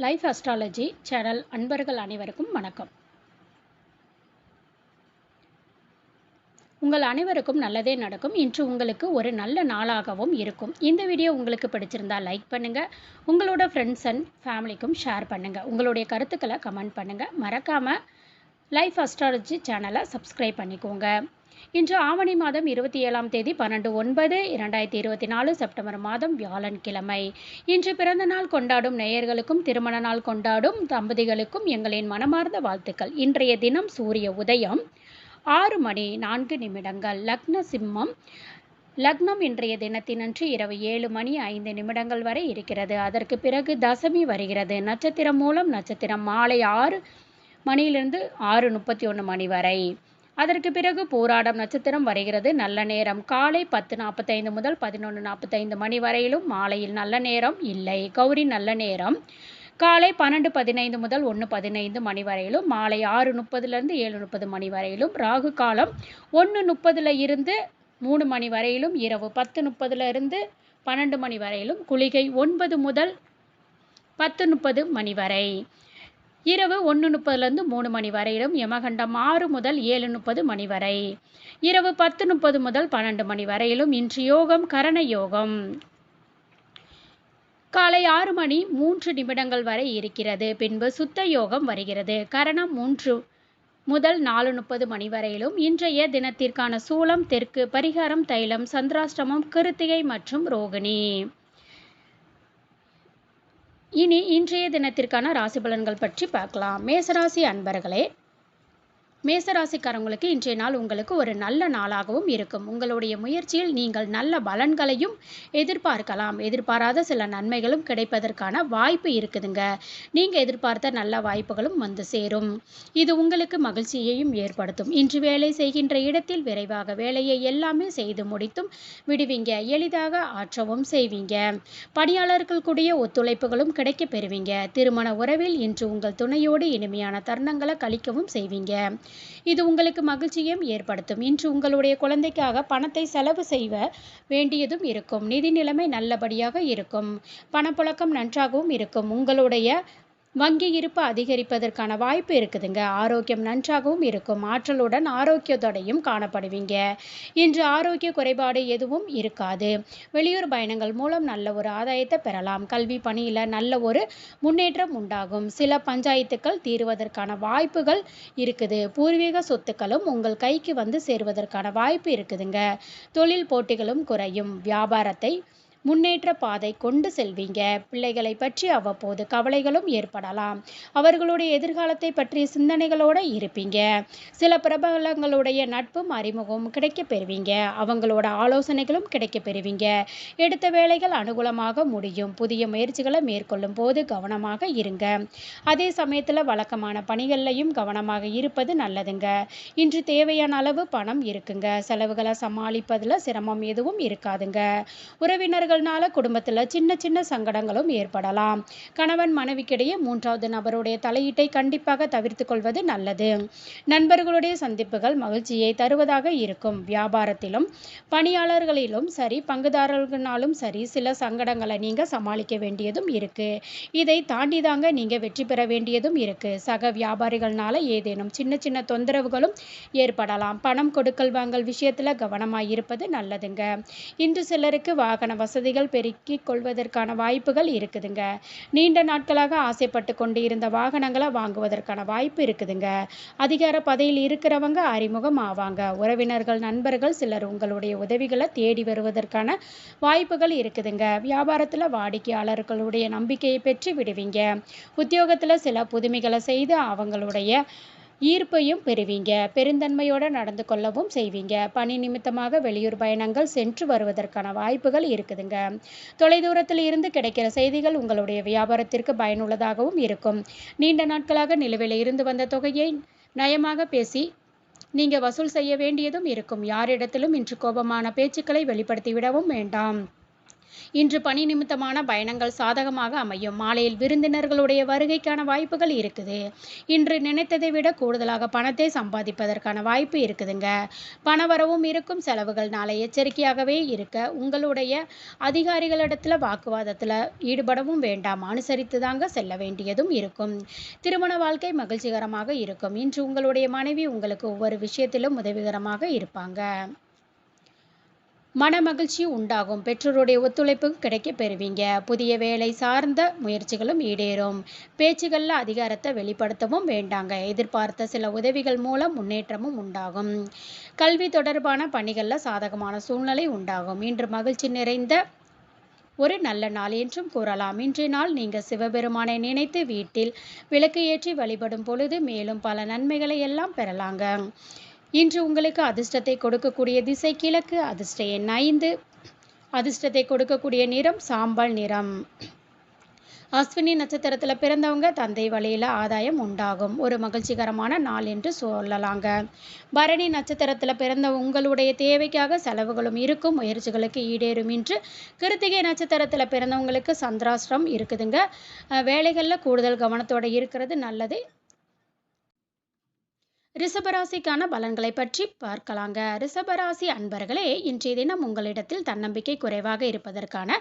Life astrology channel அன்பர்கள் அனைவருக்கும் வணக்கம். உங்கள் அனைவருக்கும் நல்லதே நடக்கும். இன்று உங்களுக்கு ஒரு நல்ல நாளாகவும் இருக்கும். இந்த வீடியோ உங்களுக்கு பிடிச்சிருந்தா லைக் பண்ணுங்க. உங்களோட ஃப்ரெண்ட்ஸ் அண்ட் ஃபேமிலிக்கும் ஷேர் பண்ணுங்க. உங்களுடைய கருத்துக்களை கமெண்ட் பண்ணுங்க. மறக்காம லைஃப் அஸ்ட்ராலஜி சேனலை சப்ஸ்கிரைப் பண்ணிக்கோங்க. இன்று ஆவணி மாதம் 27ஆம் தேதி 12/9/2024 செப்டம்பர் மாதம் வியாழன்கிழமை. இன்று பிறந்த நாள் கொண்டாடும் நேயர்களுக்கும் திருமண நாள் கொண்டாடும் தம்பதிகளுக்கும் எங்களின் மனமார்ந்த வாழ்த்துக்கள். இன்றைய தினம் சூரிய உதயம் 6:04. லக்ன சிம்மம். லக்னம் இன்றைய தினத்தினன்று இரவு 7:05 வரை இருக்கிறது. அதற்கு பிறகு தசமி வருகிறது. நட்சத்திரம் மூலம் நட்சத்திரம் மாலை 6 மணியிலிருந்து 6:31 வரை. அதற்கு பிறகு பூராடம் நட்சத்திரம் வருகிறது. நல்ல நேரம் காலை 10:45 முதல் 11:45 வரையிலும். மாலையில் நல்ல நேரம் இல்லை. கௌரி நல்ல நேரம் காலை 12:15 முதல் 1:15 வரையிலும். மாலை 6:30 7:30 வரையிலும். ராகு காலம் 1:30 இருந்து 3 வரையிலும். இரவு 10:30 12 வரையிலும். குளிகை 9 முதல் 10:30 வரை. இரவு 1:30 3 வரையிலும். யமகண்டம் 6 முதல் 7:30 வரை. இரவு 10:30 முதல் 12 வரையிலும். இன்று யோகம் கரண யோகம் காலை 6:03 வரை இருக்கிறது. பின்பு சுத்த யோகம் வருகிறது. கரணம் 3 முதல் 4:30 வரையிலும். இன்றைய தினத்திற்கான சூலம் தெற்கு. பரிகாரம் தைலம். சந்திராஷ்டமம் கிருத்திகை மற்றும் ரோகிணி. இனி இன்றைய தினத்திற்கான ராசி பலன்கள் பற்றி பார்க்கலாம். மேசராசி அன்பர்களே, மேசராசிக்காரங்களுக்கு இன்றைய நாள் உங்களுக்கு ஒரு நல்ல நாளாகவும் இருக்கும். உங்களுடைய முயற்சியில் நீங்கள் நல்ல பலன்களையும் எதிர்பார்க்கலாம். எதிர்பாராத சில நன்மைகளும் கிடைப்பதற்கான வாய்ப்பு இருக்குதுங்க. நீங்கள் எதிர்பார்த்த நல்ல வாய்ப்புகளும் வந்து சேரும். இது உங்களுக்கு மகிழ்ச்சியையும் ஏற்படுத்தும். இன்று வேலை செய்கின்ற இடத்தில் விரைவாக வேலையை எல்லாமே செய்து முடித்தும் விடுவீங்க. எளிதாக ஆற்றவும் செய்வீங்க. பணியாளர்கள் கூடிய ஒத்துழைப்புகளும் கிடைக்க பெறுவீங்க. திருமண உறவில் இன்று உங்கள் துணையோடு இனிமையான தருணங்களை கழிக்கவும் செய்வீங்க. இது உங்களுக்கு மகிழ்ச்சியும் ஏற்படுத்தும். இன்று உங்களுடைய குழந்தைக்காக பணத்தை செலவு செய்ய வேண்டியதும் இருக்கும். நிதி நிலைமை நல்லபடியாக இருக்கும். பணப்புழக்கம் நன்றாகவும் இருக்கும். உங்களுடைய வங்கி இருப்பு அதிகரிப்பதற்கான வாய்ப்பு இருக்குதுங்க. ஆரோக்கியம் நன்றாகவும் இருக்கும். ஆற்றலுடன் ஆரோக்கியத்தோடையும் காணப்படுவீங்க. இன்று ஆரோக்கிய குறைபாடு எதுவும் இருக்காது. வெளியூர் பயணங்கள் மூலம் நல்ல ஒரு ஆதாயத்தை பெறலாம். கல்வி பணியில் நல்ல ஒரு முன்னேற்றம் உண்டாகும். சில பஞ்சாயத்துக்கள் தீர்வதற்கான வாய்ப்புகள் இருக்குது. பூர்வீக சொத்துக்களும் உங்கள் கைக்கு வந்து சேருவதற்கான வாய்ப்பு இருக்குதுங்க. தொழில் போட்டிகளும் குறையும். வியாபாரத்தை முன்னேற்ற பாதை கொண்டு செல்வீங்க. பிள்ளைகளை பற்றி அவ்வப்போது கவலைகளும் ஏற்படலாம். அவர்களுடைய எதிர்காலத்தை பற்றிய சிந்தனைகளோடு இருப்பீங்க. சில பிரபலங்களுடைய நட்பும் அறிமுகமும் கிடைக்க பெறுவீங்க. அவங்களோட ஆலோசனைகளும் கிடைக்க பெறுவீங்க. எடுத்த வேலைகள் அனுகூலமாக முடியும். புதிய முயற்சிகளை மேற்கொள்ளும் போது கவனமாக இருங்க. அதே சமயத்தில் வழக்கமான பணிகள்லையும் கவனமாக இருப்பது நல்லதுங்க. இன்று தேவையான அளவு பணம் இருக்குங்க. செலவுகளை சமாளிப்பதில் சிரமம் எதுவும் இருக்காதுங்க. உறவினர்கள் குடும்பத்தில் சின்ன சின்ன சங்கடங்களும் ஏற்படலாம். கணவன் மனைவிக்கிடையே மூன்றாவது நபருடைய தலையீட்டை கண்டிப்பாக தவிர்த்து கொள்வது நல்லது. நண்பர்களுடைய சந்திப்புகள் மகிழ்ச்சியை தருவதாக இருக்கும். வியாபாரத்திலும் பணியாளர்களிலும் சரி பங்குதாரர்களாலும் சரி சில சங்கடங்களை நீங்க சமாளிக்க வேண்டியதும் இருக்கு. இதை தாண்டி தாங்க நீங்க வெற்றி பெற வேண்டியதும் இருக்கு. சக வியாபாரிகள்னால ஏதேனும் சின்ன சின்ன தொந்தரவுகளும் ஏற்படலாம். பணம் கொடுக்கல் வாங்கல் விஷயத்துல கவனமாய் இருப்பது நல்லதுங்க. இன்று சிலருக்கு வாகன வசதிகள் பெருக்கிக் கொள்வதற்கான வாய்ப்புகள் இருக்குதுங்க. நீண்ட நாட்களாக ஆசைப்பட்டு கொண்டு இருந்த வாகனங்களை வாங்குவதற்கான வாய்ப்பு இருக்குதுங்க. அதிகார பதவியில் இருக்கிறவங்க அறிமுகம் ஆவாங்க. உறவினர்கள் நண்பர்கள் சிலர் உங்களுடைய உதவிகளை தேடி வருவதற்கான வாய்ப்புகள் இருக்குதுங்க. வியாபாரத்தில் வாடிக்கையாளர்களுடைய நம்பிக்கையை பெற்று விடுவீங்க. உத்தியோகத்தில் சில புதுமைகளை செய்து அவங்களுடைய ஈர்ப்பையும் பெறுவீங்க. பெருந்தன்மையோடு நடந்து கொள்ளவும் செய்வீங்க. பணி நிமித்தமாக வெளியூர் பயணங்கள் சென்று வருவதற்கான வாய்ப்புகள் இருக்குதுங்க. தொலைதூரத்தில் இருந்து கிடைக்கிற செய்திகள் உங்களுடைய வியாபாரத்திற்கு பயனுள்ளதாகவும் இருக்கும். நீண்ட நாட்களாக நிலுவையில் இருந்து வந்த தொகையை நயமாக பேசி நீங்க வசூல் செய்ய வேண்டியதும் இருக்கும். யாரிடத்திலும் இன்று கோபமான பேச்சுக்களை வெளிப்படுத்திவிடவும் வேண்டாம். இன்று பணி நிமித்தமான பயணங்கள் சாதகமாக அமையும். மாலையில் விருந்தினர்களுடைய வருகைக்கான வாய்ப்புகள் இருக்குது. இன்று நினைத்ததை விட கூடுதலாக பணத்தை சம்பாதிப்பதற்கான வாய்ப்பு இருக்குதுங்க. பணவரவும் இருக்கும். செலவுகள் நாளை எச்சரிக்கையாகவே இருக்க. உங்களுடைய அதிகாரிகளிடத்துல வாக்குவாதத்தில் ஈடுபடவும் வேண்டாம். அனுசரித்து தாங்க செல்ல வேண்டியதும் இருக்கும். திருமண வாழ்க்கை மகிழ்ச்சிகரமாக இருக்கும். இன்று உங்களுடைய மனைவி உங்களுக்கு ஒவ்வொரு விஷயத்திலும் உதவிகரமாக இருப்பாங்க. மன மகிழ்ச்சி உண்டாகும். பெற்றோருடைய ஒத்துழைப்பு கிடைக்க பெறுவீங்க. புதிய வேலை சார்ந்த முயற்சிகளும் ஈடேறும். பேச்சுகளில் அதிகாரத்தை வெளிப்படுத்தவும் வேண்டாங்க. எதிர்பார்த்த சில உதவிகள் மூலம் முன்னேற்றமும் உண்டாகும். கல்வி தொடர்பான பணிகளில் சாதகமான சூழ்நிலை உண்டாகும். இன்று மகிழ்ச்சி நிறைந்த ஒரு நல்ல நாள் என்றும் கூறலாம். இன்றைய நாள் நீங்கள் சிவபெருமானை நினைத்து வீட்டில் விளக்கு ஏற்றி வழிபடும் பொழுது மேலும் பல நன்மைகளை எல்லாம் பெறலாங்க. இன்று உங்களுக்கு அதிர்ஷ்டத்தை கொடுக்கக்கூடிய திசை கிழக்கு. அதிர்ஷ்ட எண் 5. அதிர்ஷ்டத்தை கொடுக்கக்கூடிய நிறம் சாம்பல் நிறம். அஸ்வினி நட்சத்திரத்தில் பிறந்தவங்க தந்தை வழியில் ஆதாயம் உண்டாகும். ஒரு மகிழ்ச்சிகரமான நாள் என்று சொல்லலாங்க. பரணி நட்சத்திரத்தில் பிறந்த உங்களுடைய தேவைக்காக செலவுகளும் இருக்கும். முயற்சிகளுக்கு ஈடேறும். இன்று கிருத்திகை நட்சத்திரத்தில் பிறந்தவங்களுக்கு சந்திராஷ்டிரம் இருக்குதுங்க. வேலைகளில் கூடுதல் கவனத்தோடு இருக்கிறது நல்லது. ரிஷபராசிக்கான பலன்களை பற்றி பார்க்கலாங்க. ரிஷபராசி அன்பர்களே, இன்றைய தினம் உங்களிடத்தில் தன்னம்பிக்கை குறைவாக இருப்பதற்கான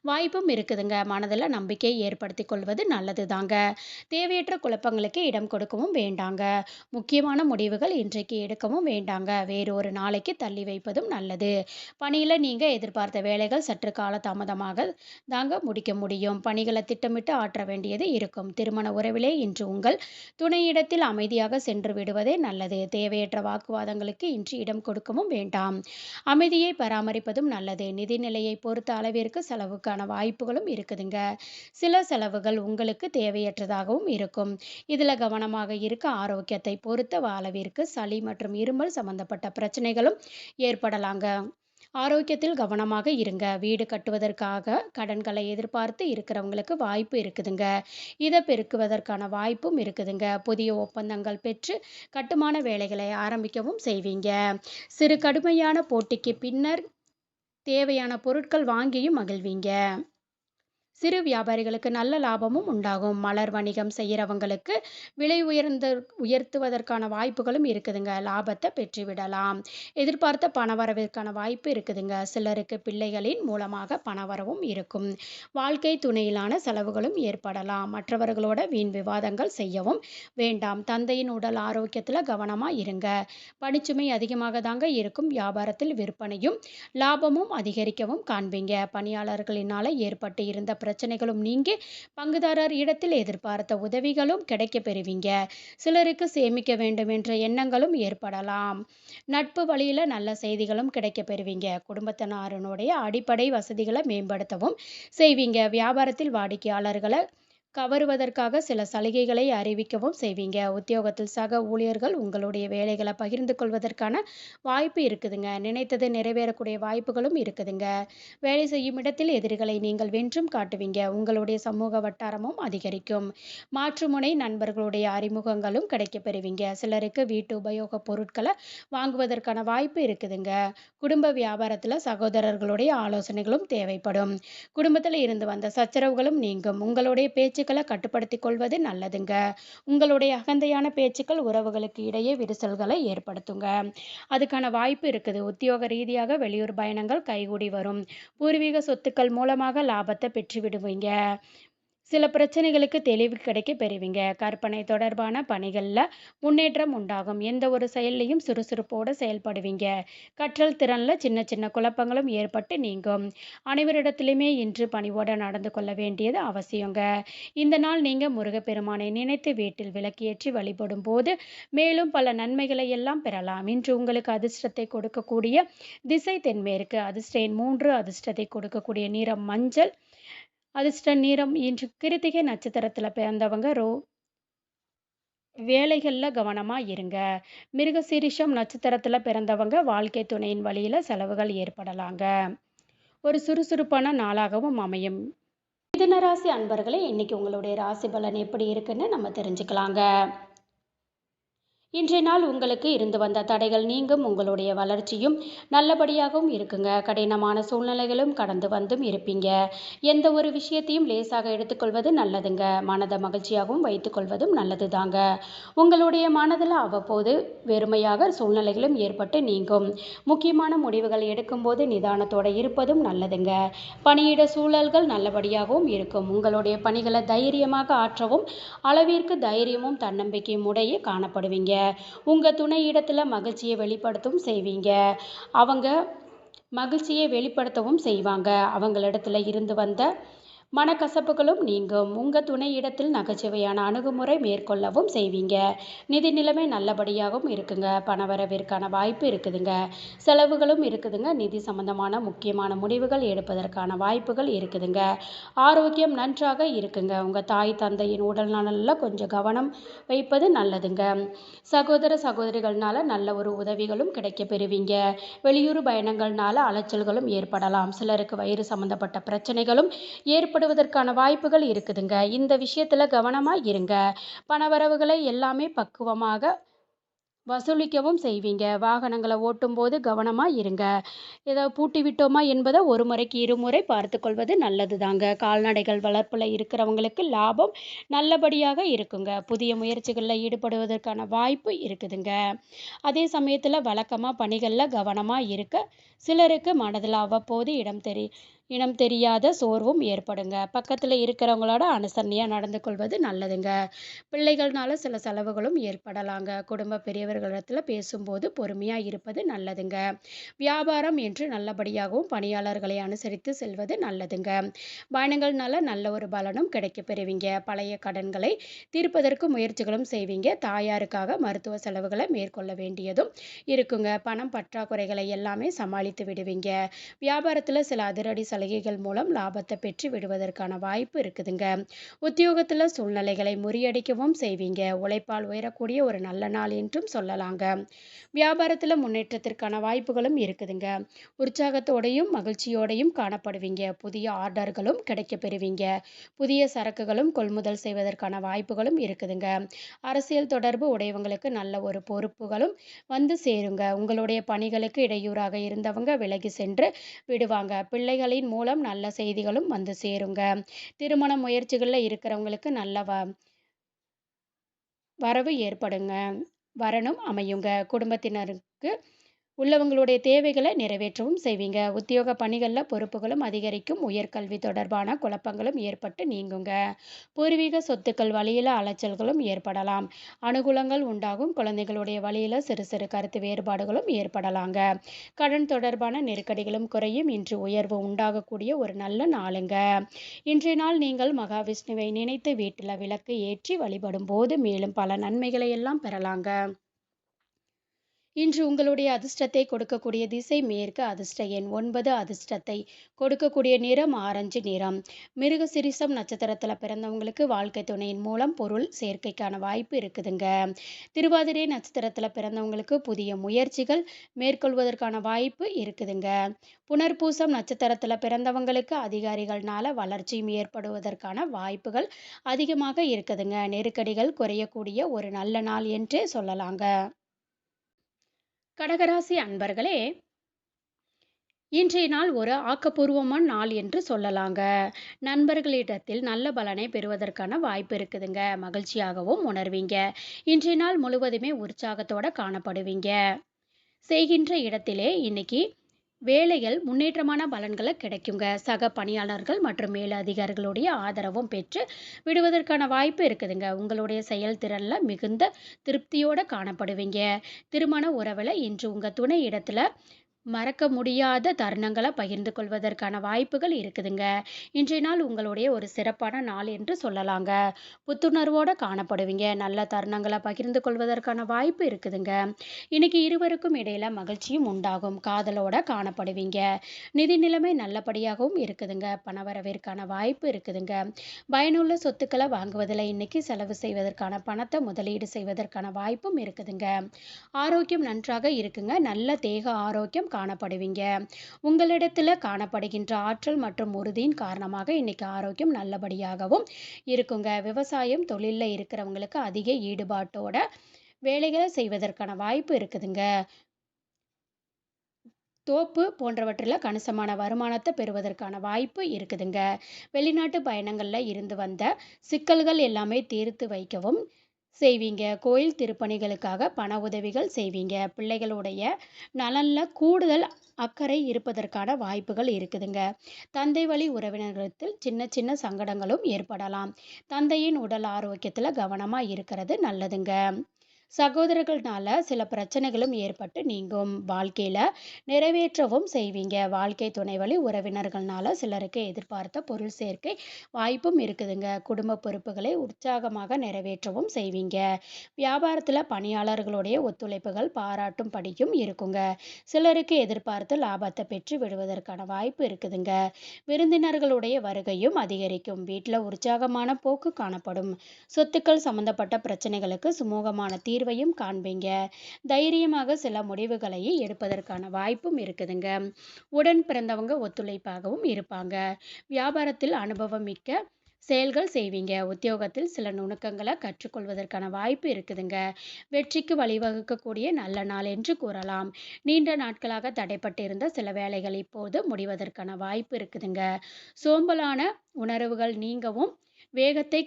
வாய்ப்பும் இருக்குதுங்க. மனதில் நம்பிக்கை ஏற்படுத்தி கொள்வது நல்லது தாங்க. தேவையற்ற குழப்பங்களுக்கு இடம் கொடுக்கவும் வேண்டாங்க. முக்கியமான முடிவுகள் இன்றைக்கு எடுக்கவும் வேண்டாங்க. வேறு ஒரு நாளைக்கு தள்ளி வைப்பதும் நல்லது. பணியில் நீங்கள் எதிர்பார்த்த வேலைகள் சற்று கால தாமதமாக தாங்க முடிக்க முடியும். பணிகளை திட்டமிட்டு ஆற்ற வேண்டியது இருக்கும். திருமண உறவிலே இன்று உங்கள் துணையிடத்தில் அமைதியாக சென்று விடுவதே நல்லது. தேவையற்ற வாக்குவாதங்களுக்கு இன்று இடம் கொடுக்கவும் வேண்டாம். அமைதியை பராமரிப்பதும் நல்லது. நிதிநிலையை பொறுத்த அளவிற்கு செலவுக்கான வாய்ப்புகளும் இருக்குதுங்க. சில செலவுகள் உங்களுக்கு தேவையற்றதாகவும் இருக்கும். இதில் கவனமாக இருக்க. ஆரோக்கியத்தை பொறுத்த அளவிற்கு சளி மற்றும் இருமல் சம்பந்தப்பட்ட பிரச்சனைகளும் ஏற்படலாங்க. ஆரோக்கியத்தில் கவனமாக இருங்க. வீடு கட்டுவதற்காக கடன்களை எதிர்பார்த்து இருக்கிறவங்களுக்கு வாய்ப்பு இருக்குதுங்க. இதை பெருக்குவதற்கான வாய்ப்பும் இருக்குதுங்க. புதிய ஒப்பந்தங்கள் பெற்று கட்டுமான வேலைகளை ஆரம்பிக்கவும் செய்வீங்க. சிறு கடுமையான போட்டிக்கு பின்னர் தேவையான பொருட்கள் வாங்கியும் மகிழ்வீங்க. சிறு வியாபாரிகளுக்கு நல்ல லாபமும் உண்டாகும். மலர் வணிகம் செய்கிறவங்களுக்கு விலை உயர்த்துவதற்கான வாய்ப்புகளும் இருக்குதுங்க. லாபத்தை பெற்றுவிடலாம். எதிர்பார்த்த பணவரவிற்கான வாய்ப்பு இருக்குதுங்க. சிலருக்கு பிள்ளைகளின் மூலமாக பணவரவும் இருக்கும். வாழ்க்கை துணையிலான செலவுகளும் ஏற்படலாம். மற்றவர்களோட வீண் விவாதங்கள் செய்யவும் வேண்டாம். தந்தையின் உடல் ஆரோக்கியத்தில் கவனமாக இருங்க. பணிச்சுமை அதிகமாக தாங்க இருக்கும். வியாபாரத்தில் விற்பனையும் லாபமும் அதிகரிக்கவும் காண்பீங்க. பணியாளர்களினால ஏற்பட்டு இருந்த பிரச்சனைகளும் நீங்கி பங்குதாரர் இடத்தில் எதிர்பார்த்த உதவிகளும் கிடைக்க பெறுவீங்க. சிலருக்கு சேமிக்க வேண்டும் என்ற எண்ணங்களும் ஏற்படலாம். நட்பு வழியில நல்ல செய்திகளும் கிடைக்க பெறுவீங்க. குடும்பத்தினருடைய அடிப்படை வசதிகளை மேம்படுத்தவும் செய்வீங்க. வியாபாரத்தில் வாடிக்கையாளர்களை கவருவதற்காக சில சலுகைகளை அறிவிக்கவும் செய்வீங்க. உத்தியோகத்தில் சக ஊழியர்கள் உங்களுடைய வேலைகளை பகிர்ந்து கொள்வதற்கான வாய்ப்பு இருக்குதுங்க. நினைத்தது நிறைவேறக்கூடிய வாய்ப்புகளும் இருக்குதுங்க. வேலை செய்யும் இடத்தில் எதிரிகளை நீங்கள் வென்றும் காட்டுவீங்க. உங்களுடைய சமூக வட்டாரமும் அதிகரிக்கும். மாற்றுமுனை நண்பர்களுடைய அறிமுகங்களும் கிடைக்க பெறுவீங்க. சிலருக்கு வீட்டு உபயோக பொருட்களை வாங்குவதற்கான வாய்ப்பு இருக்குதுங்க. குடும்ப வியாபாரத்தில் சகோதரர்களுடைய ஆலோசனைகளும் தேவைப்படும். குடும்பத்தில் இருந்து வந்த சச்சரவுகளும் நீங்கும். உங்களுடைய பேச்சுக்களை கட்டுப்படுத்தி கொள்வது நல்லதுங்க. உங்களுடைய அகந்தையான பேச்சுக்கள் உறவுகளுக்கு இடையே விரிசல்களை ஏற்படுத்துங்க. அதுக்கான வாய்ப்பு இருக்குது. உத்தியோக ரீதியாக வெளியூர் பயணங்கள் கைகூடி வரும். பூர்வீக சொத்துக்கள் மூலமாக லாபத்தை பெற்று விடுவீங்க. சில பிரச்சனைகளுக்கு தெளிவு கிடைக்க பெறுவீங்க. கற்பனை தொடர்பான பணிகளில் முன்னேற்றம் உண்டாகும். எந்த ஒரு செயல்லையும் சுறுசுறுப்போடு செயல்படுவீங்க. கற்றல் திறனில் சின்ன சின்ன குழப்பங்களும் ஏற்பட்டு நீங்கும். அனைவரிடத்திலுமே இன்று பணிவோடு நடந்து கொள்ள வேண்டியது அவசியங்க. இந்த நாள் நீங்கள் முருகப்பெருமானை நினைத்து வீட்டில் விளக்கேற்றி வழிபடும் போது மேலும் பல நன்மைகளை எல்லாம் பெறலாம். இன்று உங்களுக்கு அதிர்ஷ்டத்தை கொடுக்கக்கூடிய திசை தென்மேற்கு. அதிர்ஷ்ட எண் 3. அதிர்ஷ்டத்தை கொடுக்கக்கூடிய நிறம் மஞ்சள். அதிர்ஷ்ட நிறம். இன்று கிருத்திகை நட்சத்திரத்தில் பிறந்தவங்க வேலைகளில் கவனமாக இருங்க. மிருகசீரிஷம் நட்சத்திரத்தில் பிறந்தவங்க வாழ்க்கை துணையின் வழியில் செலவுகள் ஏற்படலாங்க. ஒரு சுறுசுறுப்பான நாளாகவும் அமையும். மிதுன ராசி அன்பர்களே, இன்னைக்கு உங்களுடைய ராசி பலன் எப்படி இருக்குன்னு நம்ம தெரிஞ்சுக்கலாங்க. இன்றைய நாள் உங்களுக்கு இருந்து வந்த தடைகள் நீங்கும். உங்களுடைய வளர்ச்சியும் நல்லபடியாகவும் இருக்குங்க. கடினமான சூழ்நிலைகளும் கடந்து வந்தும் இருப்பீங்க. எந்த ஒரு விஷயத்தையும் லேசாக எடுத்துக்கொள்வது நல்லதுங்க. மனதை மகிழ்ச்சியாகவும் வைத்துக்கொள்வதும் நல்லது தாங்க. உங்களுடைய மனதில் அவ்வப்போது வெறுமையாக சூழ்நிலைகளும் ஏற்பட்டு நீங்கும். முக்கியமான முடிவுகள் எடுக்கும்போது நிதானத்தோடு இருப்பதும் நல்லதுங்க. பணியிட சூழல்கள் நல்லபடியாகவும் இருக்கும். உங்களுடைய பணிகளை தைரியமாக ஆற்றவும் அளவிற்கு தைரியமும் தன்னம்பிக்கையும் உடைய காணப்படுவீங்க. உங்கள் துணை இடத்துல மகிழ்ச்சியை வெளிப்படுத்தவும் செய்வீங்க. அவங்க மகிழ்ச்சியை வெளிப்படுத்தவும் செய்வாங்க. அவங்களிடத்துல இருந்து வந்த மனக்கசப்புகளும் நீங்கும். உங்கள் துணை இடத்தில் நகைச்சுவையான அணுகுமுறை மேற்கொள்ளவும் செய்வீங்க. நிதி நிலைமை நல்லபடியாகவும் இருக்குங்க. பணவரவிற்கான வாய்ப்பு இருக்குதுங்க. செலவுகளும் இருக்குதுங்க. நிதி சம்பந்தமான முக்கியமான முடிவுகள் எடுப்பதற்கான வாய்ப்புகள் இருக்குதுங்க. ஆரோக்கியம் நன்றாக இருக்குங்க. உங்கள் தாய் தந்தையின் உடல் நலனில் கொஞ்சம் கவனம் வைப்பது நல்லதுங்க. சகோதர சகோதரிகள்னால நல்ல ஒரு உதவிகளும் கிடைக்க பெறுவீங்க. வெளியூர் பயணங்கள்னால அலைச்சல்களும் ஏற்படலாம். சிலருக்கு வயிறு சம்பந்தப்பட்ட பிரச்சனைகளும் ஏற்படுவதற்கான வாய்ப்புகள் இருக்குதுங்க. இந்த விஷயத்துல கவனமா இருங்க. பணவரவுகளை எல்லாமே பக்குவமாக வசூலிக்கவும் செய்வீங்க. வாகனங்களை ஓட்டும் போது கவனமா இருங்க. ஏதோ பூட்டி விட்டோமா என்பதை ஒரு முறைக்கு இருமுறை பார்த்து கொள்வது நல்லது தாங்க. கால்நடைகள் வளர்ப்புல இருக்கிறவங்களுக்கு லாபம் நல்லபடியாக இருக்குங்க. புதிய முயற்சிகளில் ஈடுபடுவதற்கான வாய்ப்பு இருக்குதுங்க. அதே சமயத்தில் வழக்கமாக பணிகளில் கவனமாக இருக்க சிலருக்கு மனதில் அவ்வப்போது இனம் தெரியாத சோர்வும் ஏற்படுங்க. பக்கத்தில் இருக்கிறவங்களோட அனுசரணையாக நடந்து கொள்வது நல்லதுங்க. பிள்ளைகள்னால சில செலவுகளும் ஏற்படலாங்க. குடும்ப பெரியவர்களிடத்தில் பேசும்போது பொறுமையாக இருப்பது நல்லதுங்க. வியாபாரம் என்று நல்லபடியாகவும் பணியாளர்களை அனுசரித்து செல்வது நல்லதுங்க. பயணங்கள்னால நல்ல ஒரு பலனும் கிடைக்க பெறுவீங்க. பழைய கடன்களை தீர்ப்பதற்கு முயற்சிகளும் செய்வீங்க. தாயாருக்காக மருத்துவ செலவுகளை மேற்கொள்ள வேண்டியதும் இருக்குங்க. பணம் பற்றாக்குறைகளை எல்லாமே சமாளித்து விடுவீங்க. வியாபாரத்தில் சில அதிரடி சலுகைகள் மூலம் லாபத்தை பெற்று விடுவதற்கான வாய்ப்பு இருக்குதுங்க. உத்தியோகத்தில் சூழ்நிலைகளை முறியடிக்கவும் செய்வீங்க. உழைப்பால் உயரக்கூடிய ஒரு நல்ல நாள் என்றும் சொல்லலாங்க. வியாபாரத்தில் முன்னேற்றத்திற்கான வாய்ப்புகளும் இருக்குதுங்க. உற்சாகத்தோடையும் மகிழ்ச்சியோடையும் காணப்படுவீங்க. புதிய ஆர்டர்களும் கிடைக்க பெறுவீங்க. புதிய சரக்குகளும் கொள்முதல் செய்வதற்கான வாய்ப்புகளும் இருக்குதுங்க. அரசியல் தொடர்பு உடையவங்களுக்கு நல்ல ஒரு பொறுப்புகளும் வந்து சேருங்க. உங்களுடைய பணிகளுக்கு இடையூறாக இருந்தவங்க விலகி சென்று விடுவாங்க. பிள்ளைகளின் மூலம் நல்ல செய்திகளும் வந்து சேருங்க. திருமண முயற்சிகளில் இருக்கிறவங்களுக்கு நல்ல வரவு ஏற்படுங்க. வரனும் அமையுங்க. குடும்பத்தினருக்கு உள்ளவங்களுடைய தேவைகளை நிறைவேற்றவும் செய்வீங்க. உத்தியோக பணிகளில் பொறுப்புகளும் அதிகரிக்கும். உயர்கல்வி தொடர்பான குழப்பங்களும் ஏற்பட்டு நீங்குங்க. பூர்வீக சொத்துக்கள் வழியில் அலைச்சல்களும் ஏற்படலாம். அனுகூலங்கள் உண்டாகும். குழந்தைகளுடைய வழியில் சிறு சிறு கருத்து வேறுபாடுகளும் ஏற்படலாங்க. கடன் தொடர்பான நெருக்கடிகளும் குறையும். இன்று உயர்வு உண்டாகக்கூடிய ஒரு நல்ல நாளுங்க. இன்றைய நாள் நீங்கள் மகாவிஷ்ணுவை நினைத்து வீட்டில் விளக்கு ஏற்றி வழிபடும் போது மேலும் பல நன்மைகளை எல்லாம் பெறலாங்க. இன்று உங்களுடைய அதிர்ஷ்டத்தை கொடுக்கக்கூடிய திசை மேற்கு. அதிர்ஷ்ட எண் 9. அதிர்ஷ்டத்தை கொடுக்கக்கூடிய நிறம் ஆரஞ்சு நிறம். மிருகசிரிசம் நட்சத்திரத்தில் பிறந்தவங்களுக்கு வாழ்க்கை துணையின் மூலம் பொருள் சேர்க்கைக்கான வாய்ப்பு இருக்குதுங்க. திருவாதிரை நட்சத்திரத்தில் பிறந்தவங்களுக்கு புதிய முயற்சிகள் மேற்கொள்வதற்கான வாய்ப்பு இருக்குதுங்க. புனர்பூசம் நட்சத்திரத்தில் பிறந்தவங்களுக்கு அதிகாரிகள்னால வளர்ச்சியும் ஏற்படுவதற்கான வாய்ப்புகள் அதிகமாக இருக்குதுங்க. நெருக்கடிகள் குறையக்கூடிய ஒரு நல்ல நாள் என்றே சொல்லலாங்க. கடகராசி அன்பர்களே, இன்றைய நாள் ஒரு ஆக்கப்பூர்வமான நாள் என்று சொல்லலாங்க. நண்பர்களிடத்தில் நல்ல பலனை பெறுவதற்கான வாய்ப்பு இருக்குதுங்க. மகிழ்ச்சியாகவும் உணர்வீங்க. இன்றைய நாள் முழுவதுமே உற்சாகத்தோட காணப்படுவீங்க. செய்கின்ற இடத்திலே இன்னைக்கு வேலைகள் முன்னேற்றமான பலன்களை கிடைக்குங்க. சக பணியாளர்கள் மற்றும் மேலதிகாரிகளுடைய ஆதரவும் பெற்று விடுவதற்கான வாய்ப்பு இருக்குதுங்க. உங்களுடைய செயல்திறனில் மிகுந்த திருப்தியோட காணப்படுவீங்க. திருமண உறவில் இன்று உங்கள் துணை இடத்துல மறக்க முடியாத தருணங்களை பகிர்ந்து கொள்வதற்கான வாய்ப்புகள் இருக்குதுங்க. இன்றைய நாள் உங்களுடைய ஒரு சிறப்பான நாள் என்று சொல்லலாங்க. புத்துணர்வோடு காணப்படுவீங்க. நல்ல தருணங்களை பகிர்ந்து கொள்வதற்கான வாய்ப்பு இருக்குதுங்க. இன்னைக்கு இருவருக்கும் இடையில மகிழ்ச்சியும் உண்டாகும். காதலோட காணப்படுவீங்க. நிதி நிலைமை நல்லபடியாகவும் இருக்குதுங்க. பணவரவிற்கான வாய்ப்பு இருக்குதுங்க. பயனுள்ள சொத்துக்களை வாங்குவதில் இன்னைக்கு செலவு செய்வதற்கான பணத்தை முதலீடு செய்வதற்கான வாய்ப்பும் இருக்குதுங்க. ஆரோக்கியம் நன்றாக இருக்குங்க. நல்ல தேக ஆரோக்கியம் காணப்படுவீங்க. உங்களிடத்துல காணப்படுகின்ற ஆற்றல் மற்றும் உறுதியின் காரணமாக இன்னைக்கு ஆரோக்கியம் நல்லபடியாகவும் இருக்குங்க. விவசாயம் தொழிலில் இருக்கிறவங்களுக்கு அதிக ஈடுபாட்டோட வேலைகளை செய்வதற்கான வாய்ப்பு இருக்குதுங்க. தோப்பு போன்றவற்றில கணிசமான வருமானத்த பெறுவதற்கான வாய்ப்பு இருக்குதுங்க. வெளிநாட்டு பயணங்கள்ல இருந்து வந்த சிக்கல்கள் எல்லாமே தீர்த்து வைக்கவும் செய்வீங்க. கோயில் திருப்பணிகளுக்காக பண உதவிகள் செய்வீங்க. பிள்ளைகளுடைய நலன்ல கூடுதல் அக்கறை இருப்பதற்கான வாய்ப்புகள் இருக்குதுங்க. தந்தை வழி உறவினர்களிடத்தில் சின்ன சின்ன சங்கடங்களும் ஏற்படலாம். தந்தையின் உடல் ஆரோக்கியத்துல கவனமா இருக்கிறது நல்லதுங்க. சகோதரர்கள்னால சில பிரச்சனைகளும் ஏற்பட்டு நீங்கும். வாழ்க்கையில நிறைவேற்றவும் செய்வீங்க. வாழ்க்கை துணை வழி உறவினர்கள்னால சிலருக்கு எதிர்பார்த்த பொருள் சேர்க்கை வாய்ப்பும் இருக்குதுங்க. குடும்ப பொறுப்புகளை உற்சாகமாக நிறைவேற்றவும் செய்வீங்க. வியாபாரத்துல பணியாளர்களுடைய ஒத்துழைப்புகள் பாராட்டும் படியும் இருக்குங்க. சிலருக்கு எதிர்பார்த்த லாபத்தை பெற்று விடுவதற்கான வாய்ப்பு இருக்குதுங்க. விருந்தினர்களுடைய வருகையும் அதிகரிக்கும். வீட்டுல உற்சாகமான போக்கு காணப்படும். சொத்துக்கள் சம்பந்தப்பட்ட பிரச்சனைகளுக்கு சுமூகமான தீர்வையும் காண்பீங்க. தைரியமாக சில முடிவுகளை எடுப்பதற்கான வாய்ப்பும் இருக்குதுங்க. உடன் பிறந்தவங்க ஒத்துழைப்பாகவும் இருப்பாங்க. வியாபாரத்தில் அனுபவம் மிக்க செயல்கள் செய்வீங்க. உத்தியோகத்தில் சில நுணுக்கங்களை கற்றுக்கொள்வதற்கான வாய்ப்பு இருக்குதுங்க. வெற்றிக்கு வழிவகுக்கக்கூடிய நல்ல நாள் என்று கூறலாம். நீண்ட நாட்களாக தடைப்பட்டிருந்த சில வேலைகள் இப்போது முடிவதற்கான வாய்ப்பு இருக்குதுங்க. சோம்பலான உணர்வுகள் நீங்கவும் வேகத்தை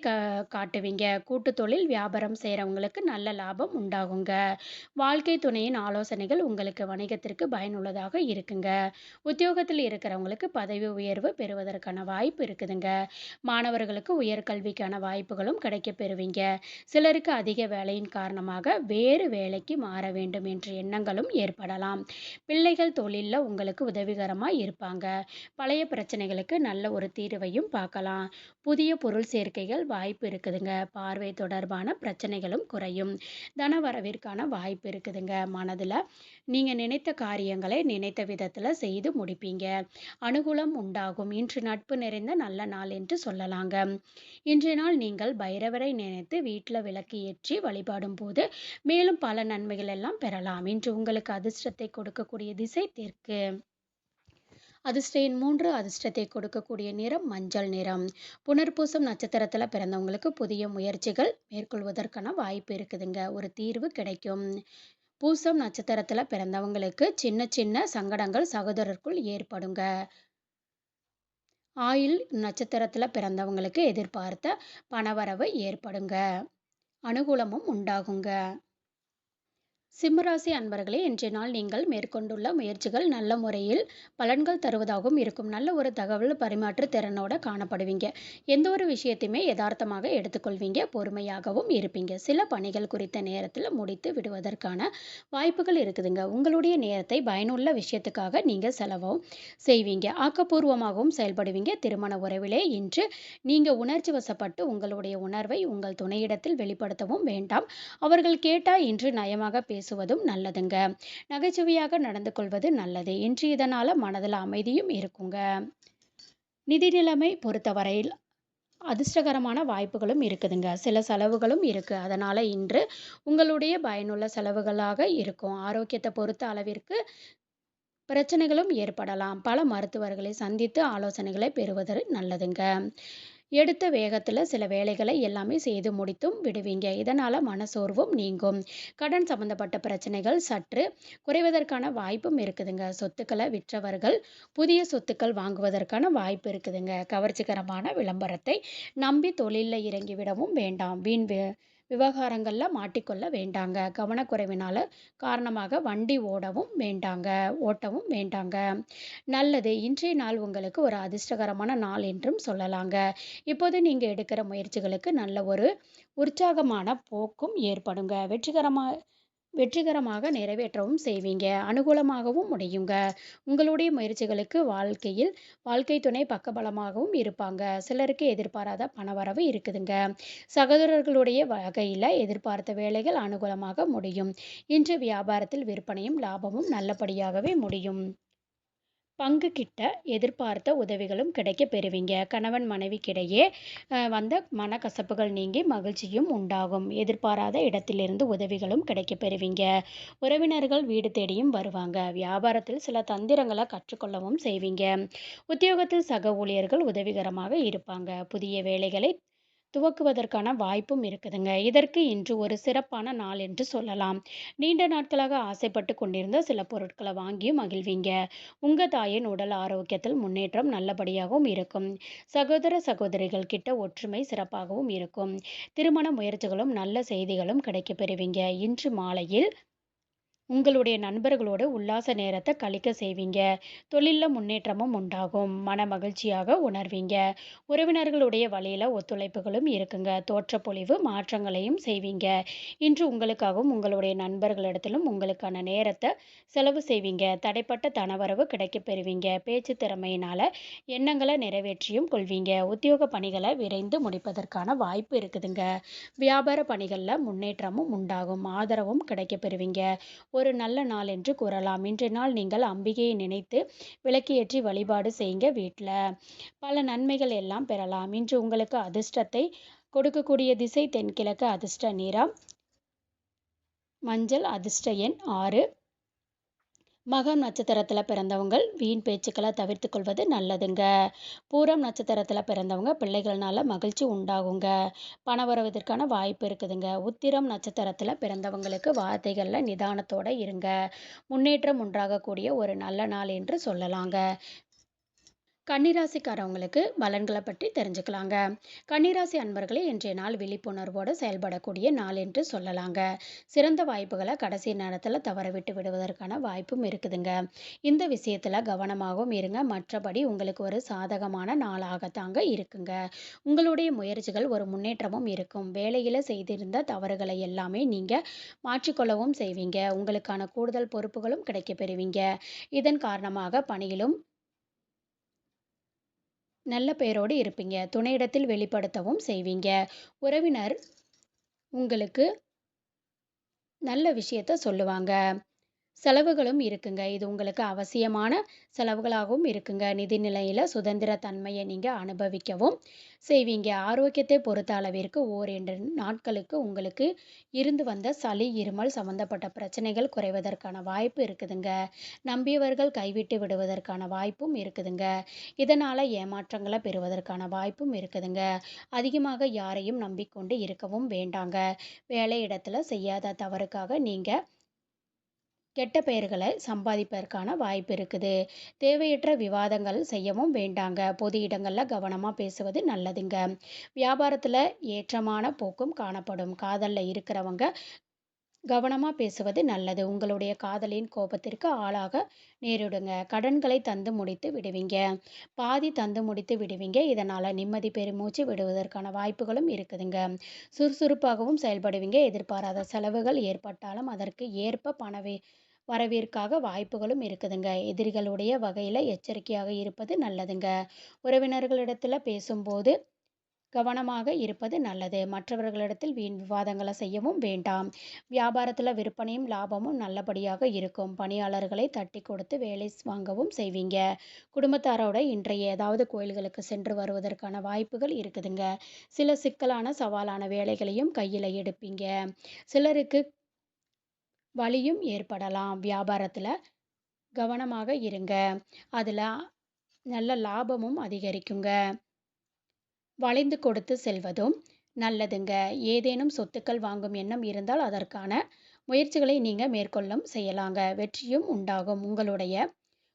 காட்டுவீங்க. கூட்டு தொழில் வியாபாரம் செய்கிறவங்களுக்கு நல்ல லாபம் உண்டாகுங்க. வாழ்க்கை துணையின் ஆலோசனைகள் உங்களுக்கு வணிகத்திற்கு பயனுள்ளதாக இருக்குங்க. உத்தியோகத்தில் இருக்கிறவங்களுக்கு பதவி உயர்வு பெறுவதற்கான வாய்ப்பு இருக்குதுங்க. மாணவர்களுக்கு உயர்கல்விக்கான வாய்ப்புகளும் கிடைக்க பெறுவீங்க. சிலருக்கு அதிக வேலையின் காரணமாக வேறு வேலைக்கு மாற வேண்டும் என்ற எண்ணங்களும் ஏற்படலாம். பிள்ளைகள் தொழிலில் உங்களுக்கு உதவிகரமாக இருப்பாங்க. பழைய பிரச்சனைகளுக்கு நல்ல ஒரு தீர்வையும் பார்க்கலாம். புதிய பொருள் சேர்க்கைகள் வாய்ப்பு இருக்குதுங்க. பார்வை தொடர்பான பிரச்சனைகளும் குறையும். தன வரவிற்கான வாய்ப்பு இருக்குதுங்க. மனதில் நீங்கள் நினைத்த காரியங்களை நினைத்த விதத்தில் செய்து முடிப்பீங்க. அனுகூலம் உண்டாகும். இன்று நட்பு நிறைந்த நல்ல நாள் என்று சொல்லலாங்க. இன்றைய நாள் நீங்கள் பைரவரை நினைத்து வீட்டில் விளக்கு ஏற்றி வழிபாடும் போது மேலும் பல நன்மைகள் எல்லாம் பெறலாம். இன்று உங்களுக்கு அதிர்ஷ்டத்தை கொடுக்கக்கூடிய திசை தெற்கு. அதிர்ஷ்ட எண் 3. அதிர்ஷ்டத்தை கொடுக்கக்கூடிய நிறம் மஞ்சள் நிறம். புனர்பூசம் நட்சத்திரத்தில் பிறந்தவங்களுக்கு புதிய முயற்சிகள் மேற்கொள்வதற்கான வாய்ப்பு இருக்குதுங்க. ஒரு தீர்வு கிடைக்கும். பூசம் நட்சத்திரத்தில் பிறந்தவங்களுக்கு சின்ன சின்ன சங்கடங்கள் சகோதரருக்குள் ஏற்படுங்க. ஆயில் நட்சத்திரத்தில் பிறந்தவங்களுக்கு எதிர்பார்த்த பணவரவு ஏற்படுங்க. அனுகூலமும் உண்டாகுங்க. சிம்மராசி அன்பர்களே, இன்றைய நாள் நீங்கள் மேற்கொண்டுள்ள முயற்சிகள் நல்ல முறையில் பலன்கள் தருவதாகவும் இருக்கும். நல்ல ஒரு தகவல் பரிமாற்ற திறனோட காணப்படுவீங்க. எந்த ஒரு விஷயத்தையுமே யதார்த்தமாக எடுத்துக்கொள்வீங்க. பொறுமையாகவும் இருப்பீங்க. சில பணிகள் குறித்த நேரத்தில் முடித்து விடுவதற்கான வாய்ப்புகள் இருக்குதுங்க. உங்களுடைய நேரத்தை பயனுள்ள விஷயத்துக்காக நீங்கள் செலவும் செய்வீங்க. ஆக்கப்பூர்வமாகவும் செயல்படுவீங்க. திருமண உறவிலே இன்று நீங்கள் உணர்ச்சி வசப்பட்டு உங்களுடைய உணர்வை உங்கள் துணையிடத்தில் வெளிப்படுத்தவும் வேண்டாம். அவர்கள் கேட்டால் இன்று நயமாக பேசுவதும் நல்லதுங்க. நகைச்சுவையாக நடந்து கொள்வது நல்லது. இன்று இதனால மனதில் அமைதியும் இருக்குங்க. நிதி நிலைமை பொறுத்தவரையில் அதிர்ஷ்டகரமான வாய்ப்புகளும் இருக்குதுங்க. சில செலவுகளும் இருக்கு. அதனால இன்று உங்களுடைய பயனுள்ள செலவுகளாக இருக்கும். ஆரோக்கியத்தை பொறுத்த அளவிற்கு பிரச்சனைகளும் ஏற்படலாம். பல மருத்துவர்களை சந்தித்து ஆலோசனைகளை பெறுவது நல்லதுங்க. எடுத்த வேகத்தில் சில வேலைகளை எல்லாமே செய்து முடித்தும் விடுவீங்க. இதனால் மனசோர்வும் நீங்கும். கடன் சம்பந்தப்பட்ட பிரச்சனைகள் சற்று குறைவதற்கான வாய்ப்பும் இருக்குதுங்க. சொத்துக்களை விற்றவர்கள் புதிய சொத்துக்கள் வாங்குவதற்கான வாய்ப்பு இருக்குதுங்க. கவர்ச்சிகரமான விளம்பரத்தை நம்பி தொழிலில் இறங்கிவிடவும் வேண்டாம். வீண் விவகாரங்களில் மாட்டிக்கொள்ள வேண்டாங்க. கவனக்குறைவினால காரணமாக வண்டி ஓட்டவும் வேண்டாங்க. நல்லது. இன்றைய நாள் உங்களுக்கு ஒரு அதிர்ஷ்டகரமான நாள் என்றும் சொல்லலாங்க. இப்போது நீங்கள் எடுக்கிற முயற்சிகளுக்கு நல்ல ஒரு உற்சாகமான போக்கும் ஏற்படுங்க. வெற்றிகரமாக நிறைவேற்றவும் செய்வீங்க. அனுகூலமாகவும் முடியுங்க. உங்களுடைய முயற்சிகளுக்கு வாழ்க்கை துணை பக்கபலமாகவும் இருப்பாங்க. சிலருக்கு எதிர்பாராத பணவரவு இருக்குதுங்க. சகோதரர்களுடைய வகையில் எதிர்பார்த்த வேலைகள் அனுகூலமாக முடியும். இன்று வியாபாரத்தில் விற்பனையும் லாபமும் நல்லபடியாகவே முடியும். பங்கு கிட்ட எதிர்பார்த்த உதவிகளும் கிடைக்க பெறுவீங்க. கணவன் மனைவிக்கிடையே வந்த மனக்கசப்புகள் நீங்கி மகிழ்ச்சியும் உண்டாகும். எதிர்பாராத இடத்திலிருந்து உதவிகளும் கிடைக்க பெறுவீங்க. உறவினர்கள் வீடு தேடியும் வருவாங்க. வியாபாரத்தில் சில தந்திரங்களை கற்றுக்கொள்ளவும் செய்வீங்க. உத்தியோகத்தில் சக ஊழியர்கள் உதவிகரமாக இருப்பாங்க. புதிய வேலைகளை துவக்குவதற்கான வாய்ப்பும் இருக்குதுங்க. இதற்கு இன்று ஒரு சிறப்பான நாள் என்று சொல்லலாம். நீண்ட நாட்களாக ஆசைப்பட்டு கொண்டிருந்த சில பொருட்கள வாங்கியும் மகிழ்வீங்க. உங்க தாயின் உடல் ஆரோக்கியத்தில் முன்னேற்றம் நல்லபடியாகவும் இருக்கும். சகோதர, சகோதரிகள் கிட்ட ஒற்றுமை சிறப்பாகவும் இருக்கும். திருமண முயற்சிகளும் நல்ல செய்திகளும் கிடைக்கப் பெறுவீங்க. இன்று மாலையில் உங்களுடைய நண்பர்களோடு உல்லாச நேரத்தை கழிக்க செய்வீங்க. தொழில்ல முன்னேற்றமும் உண்டாகும். மன மகிழ்ச்சியாக உணர்வீங்க. உறவினர்களுடைய வழியில ஒத்துழைப்புகளும் இருக்குங்க. தோற்றப்பொழிவு மாற்றங்களையும் செய்வீங்க. இன்று உங்களுக்காகவும் உங்களுடைய நண்பர்களிடத்திலும் உங்களுக்கான நேரத்தை செலவு செய்வீங்க. தடைப்பட்ட தனவரவு கிடைக்கப் பெறுவீங்க. பேச்சு திறமையினால எண்ணங்களை நிறைவேற்றியும் கொள்வீங்க. உத்தியோக பணிகளை விரைந்து முடிப்பதற்கான வாய்ப்பு இருக்குதுங்க. வியாபார பணிகளில் முன்னேற்றமும் உண்டாகும். ஆதரவும் கிடைக்கப் பெறுவீங்க. ஒரு நல்ல நாள் என்று கூறலாம். இன்றைய நாள் நீங்கள் அம்பிகையை நினைத்து விளக்கேற்றி வழிபாடு செய்யுங்க வீட்டில். பல நன்மைகள் எல்லாம் பெறலாம். இன்று உங்களுக்கு அதிர்ஷ்டத்தை கொடுக்கக்கூடிய திசை தென்கிழக்கு. அதிர்ஷ்ட நிறம் மஞ்சள். அதிர்ஷ்ட எண் 6. மகம் நட்சத்திரத்தில் பிறந்தவங்க வீண் பேச்சுக்களை தவிர்த்து கொள்வது நல்லதுங்க. பூரம் நட்சத்திரத்தில் பிறந்தவங்க பிள்ளைகள்னால மகிழ்ச்சி உண்டாகுங்க. பணம் வருவதற்கான வாய்ப்பு இருக்குதுங்க. உத்திரம் நட்சத்திரத்தில் பிறந்தவங்களுக்கு வார்த்தைகளில் நிதானத்தோட இருங்க. முன்னேற்றம் உண்டாகக்கூடிய ஒரு நல்ல நாள் என்று சொல்லலாங்க. கன்னிராசிக்காரவங்களுக்கு பலன்களை பற்றி தெரிஞ்சுக்கலாங்க. கன்னிராசி அன்பர்களே, இன்றைய நாள் விழிப்புணர்வோடு செயல்படக்கூடிய நாள் என்று சொல்லலாங்க. சிறந்த வாய்ப்புகளை கடைசி நேரத்தில் தவறவிட்டு விடுவதற்கான வாய்ப்பும் இருக்குதுங்க. இந்த விஷயத்தில் கவனமாகவும் இருங்க. மற்றபடி உங்களுக்கு ஒரு சாதகமான நாளாகத்தாங்க இருக்குங்க. உங்களுடைய முயற்சிகள் ஒரு முன்னேற்றமும் இருக்கும். வேலையில் செய்திருந்த தவறுகளை எல்லாமே நீங்கள் மாற்றிக்கொள்ளவும் செய்வீங்க. உங்களுக்கான கூடுதல் பொறுப்புகளும் கிடைக்கப் பெறுவீங்க. இதன் காரணமாக பணியிலும் நல்ல பெயரோடு இருப்பீங்க. துணையிடத்தில் வெளிப்படுத்தவும் செய்வீங்க. உறவினர் உங்களுக்கு நல்ல விஷயத்த சொல்லுவாங்க. செலவுகளும் இருக்குங்க. இது உங்களுக்கு அவசியமான செலவுகளாகவும் இருக்குங்க. நிதி நிலையில சுதந்திர தன்மையை நீங்க அனுபவிக்கவும் செய்வீங்க. ஆரோக்கியத்தை பொறுத்த அளவிற்கு ஓரிரு நாட்களுக்கு உங்களுக்கு இருந்து வந்த சளி, இருமல் சம்பந்தப்பட்ட பிரச்சனைகள் குறைவதற்கான வாய்ப்பு இருக்குதுங்க. நம்பியவர்கள் கைவிட்டு விடுவதற்கான வாய்ப்பும் இருக்குதுங்க. இதனால ஏமாற்றங்களை பெறுவதற்கான வாய்ப்பும் இருக்குதுங்க. அதிகமாக யாரையும் நம்பிக்கொண்டு இருக்கவும் வேண்டாங்க. வேலை இடத்துல செய்யாத தவறுக்காக நீங்க கெட்ட பெயர்களை சம்பாதிப்பதற்கான வாய்ப்பு இருக்குது. தேவையற்ற விவாதங்கள் செய்யவும் வேண்டாங்க. பொது இடங்களில் கவனமாக பேசுவது நல்லதுங்க. வியாபாரத்தில் ஏற்றமான போக்கும் காணப்படும். காதலில் இருக்கிறவங்க கவனமாக பேசுவது நல்லது. உங்களுடைய காதலின் கோபத்திற்கு ஆளாக நேரிடுங்க. கடன்களை தந்து முடித்து விடுவீங்க. பாதி தந்து முடித்து விடுவீங்க. இதனால் நிம்மதி பெருமூச்சு விடுவதற்கான வாய்ப்புகளும் இருக்குதுங்க. சுறுசுறுப்பாகவும் செயல்படுவீங்க. எதிர்பாராத செலவுகள் ஏற்பட்டாலும் அதற்கு ஏற்ப வரவிற்காக வாய்ப்புகளும் இருக்குதுங்க. எதிரிகளுடைய வகையில் எச்சரிக்கையாக இருப்பது நல்லதுங்க. உறவினர்களிடத்தில் பேசும்போது கவனமாக இருப்பது நல்லது. மற்றவர்களிடத்தில் வீண் விவாதங்களை செய்யவும் வேண்டாம். வியாபாரத்தில் விற்பனையும் லாபமும் நல்லபடியாக இருக்கும். பணியாளர்களை தட்டி கொடுத்து வேலை வாங்கவும் செய்வீங்க. குடும்பத்தாரோட இன்றைய ஏதாவது கோயில்களுக்கு சென்று வருவதற்கான வாய்ப்புகள் இருக்குதுங்க. சில சிக்கலான சவாலான வேலைகளையும் கையில் எடுப்பீங்க. சிலருக்கு வலியும் ஏற்படலாம். வியாபாரத்தில் கவனமாக இருங்க. அதில் நல்ல லாபமும் அதிகரிக்குங்க. வளைந்து கொடுத்து செல்வதும் நல்லதுங்க. ஏதேனும் சொத்துக்கள் வாங்கும் எண்ணம் இருந்தால் அதற்கான முயற்சிகளை நீங்கள் மேற்கொள்ளும் செய்யலாங்க. வெற்றியும் உண்டாகும். உங்களுடைய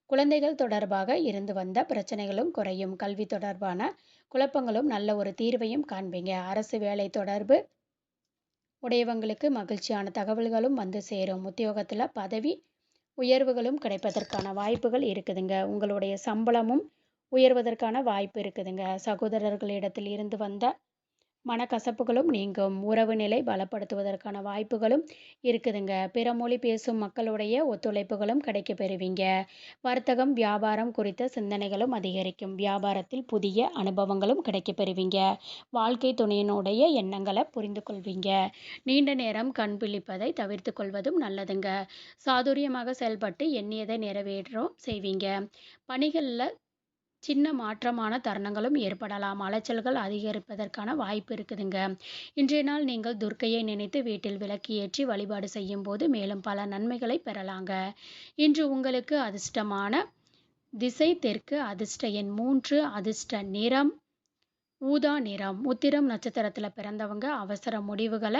குழந்தைகள் தொடர்பாக இருந்து வந்த பிரச்சனைகளும் குறையும். கல்வி தொடர்பான குழப்பங்களும் நல்ல ஒரு தீர்வையும் காண்பீங்க. அரசு வேலை தொடர்பு உடையவங்களுக்கு மகிழ்ச்சியான தகவல்களும் வந்து சேரும். உத்தியோகத்தில் பதவி உயர்வுகளும் கிடைப்பதற்கான வாய்ப்புகள் இருக்குதுங்க. உங்களுடைய சம்பளமும் உயர்வதற்கான வாய்ப்பு இருக்குதுங்க. சகோதரர்களிடத்தில் இருந்து வந்த மனக்கசப்புகளும் நீங்கும். உறவு நிலை பலப்படுத்துவதற்கான வாய்ப்புகளும் இருக்குதுங்க. பிற மொழி பேசும் மக்களுடைய ஒத்துழைப்புகளும் கிடைக்க பெறுவீங்க. வர்த்தகம் வியாபாரம் குறித்த சிந்தனைகளும் அதிகரிக்கும். வியாபாரத்தில் புதிய அனுபவங்களும் கிடைக்க பெறுவீங்க. வாழ்க்கை துணையினுடைய எண்ணங்களை புரிந்து கொள்வீங்க. நீண்ட நேரம் கண் விழிப்பதை தவிர்த்து கொள்வதும் நல்லதுங்க. சாதுரியமாக செயல்பட்டு எண்ணியதை நிறைவேற்றும் செய்வீங்க. பணிகளில் சின்ன மாற்றமான தருணங்களும் ஏற்படலாம். அலைச்சல்கள் அதிகரிப்பதற்கான வாய்ப்பு இருக்குதுங்க. இன்றைய நாள் நீங்கள் துர்க்கையை நினைத்து வீட்டில் விளக்கு ஏற்றி வழிபாடு செய்யும் போது மேலும் பல நன்மைகளை பெறலாங்க. இன்று உங்களுக்கு அதிர்ஷ்டமான திசை தெற்கு. அதிர்ஷ்ட எண் 3. அதிர்ஷ்ட நிறம் ஊதா நிறம். உத்திரம் நட்சத்திரத்துல பிறந்தவங்க அவசர முடிவுகள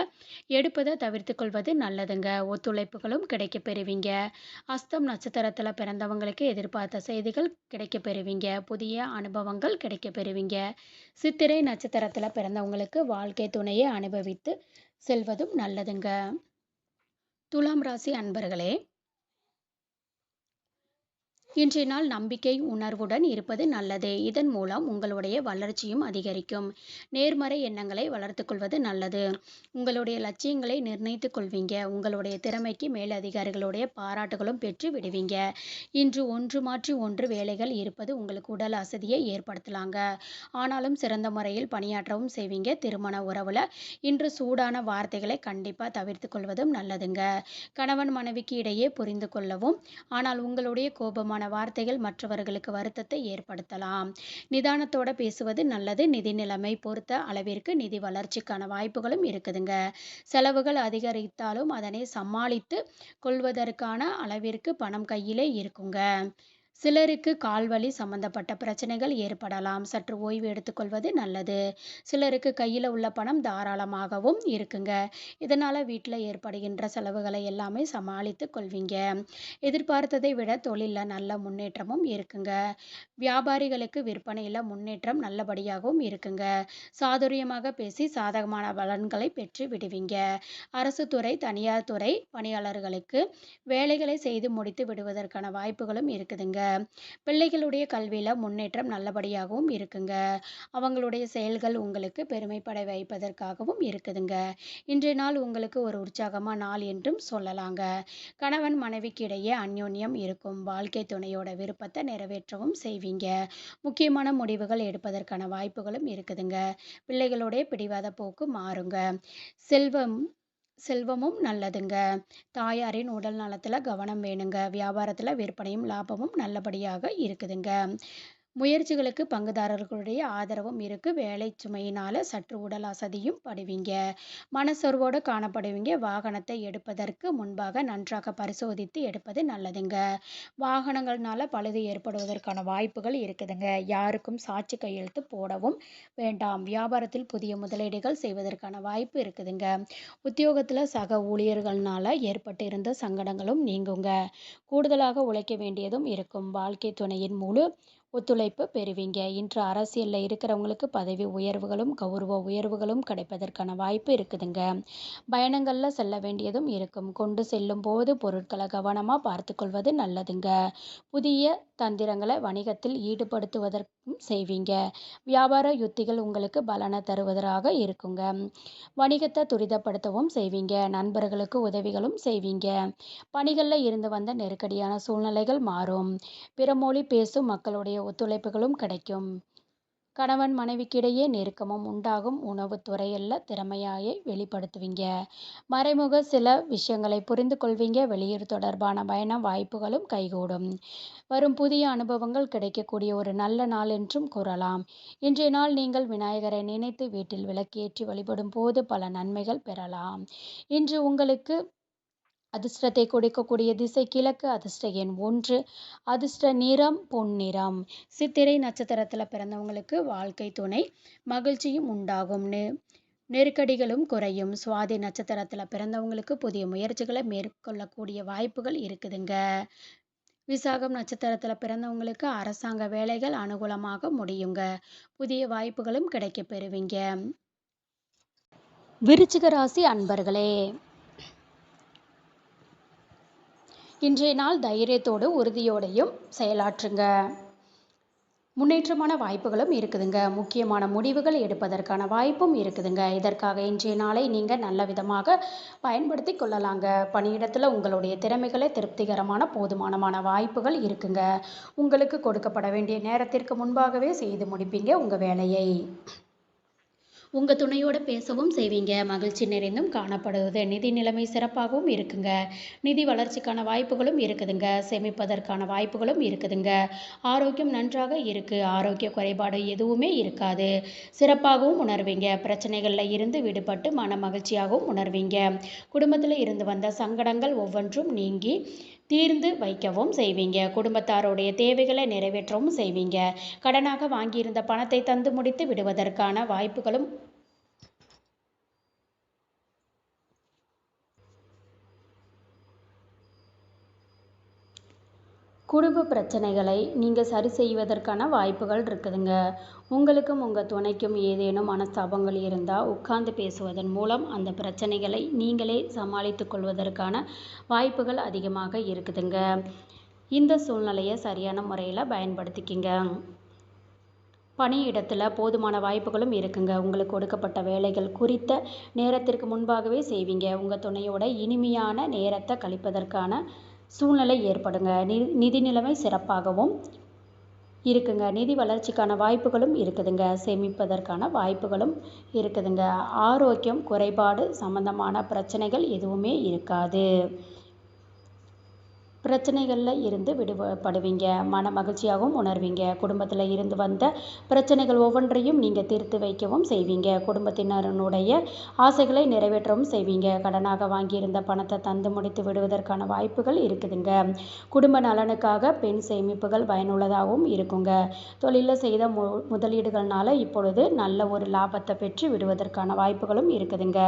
எடுப்பத தவிர்த்துக் கொள்வது நல்லதுங்க. ஒத்துழைப்புகளும் கிடைக்கப் பெறுவீங்க. அஸ்தம் நட்சத்திரத்துல பிறந்தவங்களுக்கு எதிர்பார்த்த செய்திகள் கிடைக்கப் பெறுவீங்க. புதிய அனுபவங்கள் கிடைக்கப் பெறுவீங்க. சித்திரை நட்சத்திரத்துல பிறந்தவங்களுக்கு வாழ்க்கை துணையை அனுபவித்து செல்வதும் நல்லதுங்க. துலாம் ராசி அன்பர்களே, இன்றைய நாள் நம்பிக்கை உணர்வுடன் இருப்பது நல்லது. இதன் மூலம் உங்களுடைய வளர்ச்சியும் அதிகரிக்கும். நேர்மறை எண்ணங்களை வளர்த்துக் கொள்வது நல்லது. உங்களுடைய லட்சியங்களை நிர்ணயித்துக் கொள்வீங்க. உங்களுடைய திறமைக்கு மேலதிகாரிகளுடைய பாராட்டுகளும் பெற்று விடுவீங்க. இன்று ஒன்று மாற்றி ஒன்று வேலைகள் இருப்பது உங்களுக்கு உடல் அசதியை ஏற்படுத்தலாங்க. ஆனாலும் சிறந்த முறையில் பணியாற்றவும் செய்வீங்க. திருமண உறவுல இன்று சூடான வார்த்தைகளை கண்டிப்பா தவிர்த்துக் கொள்வதும் நல்லதுங்க. கணவன் மனைவிக்கு இடையே புரிந்து கொள்ளவும், ஆனால் உங்களுடைய கோபமான வார்த்தைகள் மற்றவர்களுக்கு வருத்தத்தை ஏற்படுத்தலாம். நிதானத்தோட பேசுவது நல்லது. நிதி நிலைமை பொறுத்த அளவிற்கு நிதி வளர்ச்சிக்கான வாய்ப்புகளும் இருக்குதுங்க. செலவுகள் அதிகரித்தாலும் அதனை சமாளித்து கொள்வதற்கான அளவிற்கு பணம் கையிலே இருக்குங்க. சிலருக்கு கால்வலி சம்பந்தப்பட்ட பிரச்சனைகள் ஏற்படலாம். சற்று ஓய்வு எடுத்துக்கொள்வது நல்லது. சிலருக்கு கையில் உள்ள பணம் தாராளமாகவும் இருக்குங்க. இதனால வீட்டில் ஏற்படுகின்ற செலவுகளை எல்லாமே சமாளித்து கொள்வீங்க. எதிர்பார்த்ததை விட தொழில்ல நல்ல முன்னேற்றமும் இருக்குங்க. வியாபாரிகளுக்கு விற்பனையில் முன்னேற்றம் நல்லபடியாகவும் இருக்குங்க. சாதுரியமாக பேசி சாதகமான பலன்களை பெற்று விடுவீங்க. அரசு துறை, தனியார் துறை பணியாளர்களுக்கு வேலைகளை செய்து முடித்து விடுவதற்கான வாய்ப்புகளும் இருக்குதுங்க. பிள்ளைகளுடைய கல்வியில முன்னேற்றம் நல்லபடியாகவும் இருக்குங்க. அவங்களுடைய செயல்கள் உங்களுக்கு பெருமைப்பட வைப்பதற்காகவும் இருக்குதுங்க. இன்றைய நாள் உங்களுக்கு ஒரு உற்சாகமான நாள் என்றும் சொல்லலாங்க. கணவன் மனைவிக்கு இடையே அந்யோன்யம் இருக்கும். வாழ்க்கை துணையோட விருப்பத்தை நிறைவேற்றவும் செய்வீங்க. முக்கியமான முடிவுகள் எடுப்பதற்கான வாய்ப்புகளும் இருக்குதுங்க. பிள்ளைகளுடைய பிடிவாத போக்கு மாறுங்க. செல்வம் செல்வமும் நல்லதுங்க. தாயாரின் உடல் நலத்துல கவனம் வேணுங்க. வியாபாரத்துல விற்பனையும் லாபமும் நல்லபடியாக இருக்குதுங்க. முயற்சிகளுக்கு பங்குதாரர்களுடைய ஆதரவும் இருக்கு. வேலை சுமையினால சற்று உடல் அசதியும் படுவீங்க. மனசோர்வோடு காணப்படுவீங்க. வாகனத்தை எடுப்பதற்கு முன்பாக நன்றாக பரிசோதித்து எடுப்பது நல்லதுங்க. வாகனங்கள்னால பழுது ஏற்படுவதற்கான வாய்ப்புகள் இருக்குதுங்க. யாருக்கும் சாட்சி கையெழுத்து போடவும் வேண்டாம். வியாபாரத்தில் புதிய முதலீடுகள் செய்வதற்கான வாய்ப்பு இருக்குதுங்க. உத்தியோகத்துல சக ஊழியர்கள்னால ஏற்பட்டு இருந்த சங்கடங்களும் நீங்குங்க. கூடுதலாக உழைக்க வேண்டியதும் இருக்கும். வாழ்க்கை துணையின் முழு ஒத்துழைப்பு பெறுவீங்க. இன்று அரசியல்ல இருக்கிறவங்களுக்கு பதவி உயர்வுகளும் கௌரவ உயர்வுகளும் கிடைப்பதற்கான வாய்ப்பு இருக்குதுங்க. பயணங்கள்ல செல்ல வேண்டியதும் இருக்கும். கொண்டு செல்லும் போது பொருட்களை கவனமா பார்த்து கொள்வது நல்லதுங்க. புதிய தந்திரங்களை வணிகத்தில் ஈடுபடுத்துவதற்கும் செய்வீங்க. வியாபார யுத்திகள் உங்களுக்கு பலனை தருவதாக இருக்குங்க. வணிகத்தை துரிதப்படுத்தவும் செய்வீங்க. நண்பர்களுக்கு உதவிகளும் செய்வீங்க. பணிகளில் இருந்து வந்த நெருக்கடியான சூழ்நிலைகள் மாறும். பிற மொழி பேசும் மக்களுடைய ஒத்துழைப்புகளும் கிடைக்கும். கணவன் மனைவிக்கிடையே நெருக்கமும் உண்டாகும். உணவுத்துறையில் திறமையாயை வெளிப்படுத்துவீங்க. மறைமுக சில விஷயங்களை புரிந்து கொள்வீங்க. வெளியூர் தொடர்பான பயண வாய்ப்புகளும் கைகூடும். வரும் புதிய அனுபவங்கள் கிடைக்கக்கூடிய ஒரு நல்ல நாள் என்றும் கூறலாம். இன்றைய நாள் நீங்கள் விநாயகரை நினைத்து வீட்டில் விளக்கேற்றி வழிபடும் போது பல நன்மைகள் பெறலாம். இன்று உங்களுக்கு அதிர்ஷ்டத்தை கொடுக்கக்கூடிய திசை கிழக்கு. அதிர்ஷ்ட எண் 1. அதிர்ஷ்ட நிறம் பொன்னிறம். சித்திரை நட்சத்திரத்தில் பிறந்தவங்களுக்கு வாழ்க்கை துணை மகிழ்ச்சியும் உண்டாகும். நெருக்கடிகளும் குறையும். சுவாதி நட்சத்திரத்தில் பிறந்தவங்களுக்கு புதிய முயற்சிகளை மேற்கொள்ளக்கூடிய வாய்ப்புகள் இருக்குதுங்க. விசாகம் நட்சத்திரத்தில் பிறந்தவங்களுக்கு அரசாங்க வேலைகள் அனுகூலமாக முடியுங்க. புதிய வாய்ப்புகளும் கிடைக்க பெறுவீங்க. விருச்சிக ராசி அன்பர்களே, இன்றைய நாள் தைரியத்தோடு உறுதியோடையும் செயலாற்றுங்க. முன்னேற்றமான வாய்ப்புகளும் இருக்குதுங்க. முக்கியமான முடிவுகள் எடுப்பதற்கான வாய்ப்பும் இருக்குதுங்க. இதற்காக இன்றைய நாளை நீங்கள் நல்ல விதமாக பயன்படுத்தி கொள்ளலாங்க. பணியிடத்தில் உங்களுடைய திறமைகளை திருப்திகரமான போதுமானமான வாய்ப்புகள் இருக்குங்க. உங்களுக்கு கொடுக்கப்பட வேண்டிய நேரத்திற்கு முன்பாகவே செய்து முடிப்பீங்க உங்கள் வேலையை. உங்கள் துணையோட பேசவும் செய்வீங்க. மகிழ்ச்சி நிறைந்தும் காணப்படுவது. நிதி நிலைமை சிறப்பாகவும் இருக்குங்க. நிதி வளர்ச்சிக்கான வாய்ப்புகளும் இருக்குதுங்க. சேமிப்பதற்கான வாய்ப்புகளும் இருக்குதுங்க. ஆரோக்கியம் நன்றாக இருக்குது. ஆரோக்கிய குறைபாடு எதுவுமே இருக்காது. சிறப்பாகவும் உணர்வீங்க. பிரச்சனைகளில் இருந்து விடுபட்டு மன மகிழ்ச்சியாகவும் உணர்வீங்க. குடும்பத்தில் இருந்து வந்த சங்கடங்கள் ஒவ்வொன்றும் நீங்கி தீர்ந்து வைக்கவும் செய்வீங்க. குடும்பத்தாருடைய தேவைகளை நிறைவேற்றவும் செய்வீங்க. கடனாக வாங்கியிருந்த பணத்தை தந்து முடித்து விடுவதற்கான வாய்ப்புகளும் குடும்ப பிரச்சனைகளை நீங்கள் சரி செய்வதற்கான வாய்ப்புகள் இருக்குதுங்க. உங்களுக்கும் உங்கள் துணைக்கும் ஏதேனும் மனஸ்தாபங்கள் இருந்தால் உட்கார்ந்து பேசுவதன் மூலம் அந்த பிரச்சனைகளை நீங்களே சமாளித்து கொள்வதற்கான வாய்ப்புகள் அதிகமாக இருக்குதுங்க. இந்த சூழ்நிலையை சரியான முறையில் பயன்படுத்திக்கிங்க. பணியிடத்தில் போதுமான வாய்ப்புகளும் இருக்குங்க. உங்களுக்கு கொடுக்கப்பட்ட வேலைகள் குறித்த நேரத்திற்கு முன்பாகவே செய்வீங்க. உங்கள் துணையோட இனிமையான நேரத்தை கழிப்பதற்கான சூழ்நிலை ஏற்படுங்க. நிதி நிலைமை சிறப்பாகவும் இருக்குங்க. நிதி வளர்ச்சிக்கான வாய்ப்புகளும் இருக்குதுங்க. சேமிப்பதற்கான வாய்ப்புகளும் இருக்குதுங்க. ஆரோக்கியம் குறைபாடு சம்பந்தமான பிரச்சனைகள் எதுவுமே இருக்காது. பிரச்சனைகளில் இருந்து விடுபடுவீங்க. மன மகிழ்ச்சியாகவும் உணர்வீங்க. குடும்பத்தில் இருந்து வந்த பிரச்சனைகள் ஒவ்வொன்றையும் நீங்கள் தீர்த்து வைக்கவும் செய்வீங்க. குடும்பத்தினருடைய ஆசைகளை நிறைவேற்றவும் செய்வீங்க. கடனாக வாங்கியிருந்த பணத்தை தந்து முடித்து விடுவதற்கான வாய்ப்புகள் இருக்குதுங்க. குடும்ப நலனுக்காக பெண் சேமிப்புகள் பயனுள்ளதாகவும் இருக்குங்க. தொழிலில் செய்த முதலீடுகள்னால இப்பொழுது நல்ல ஒரு லாபத்தை பெற்று விடுவதற்கான வாய்ப்புகளும் இருக்குதுங்க.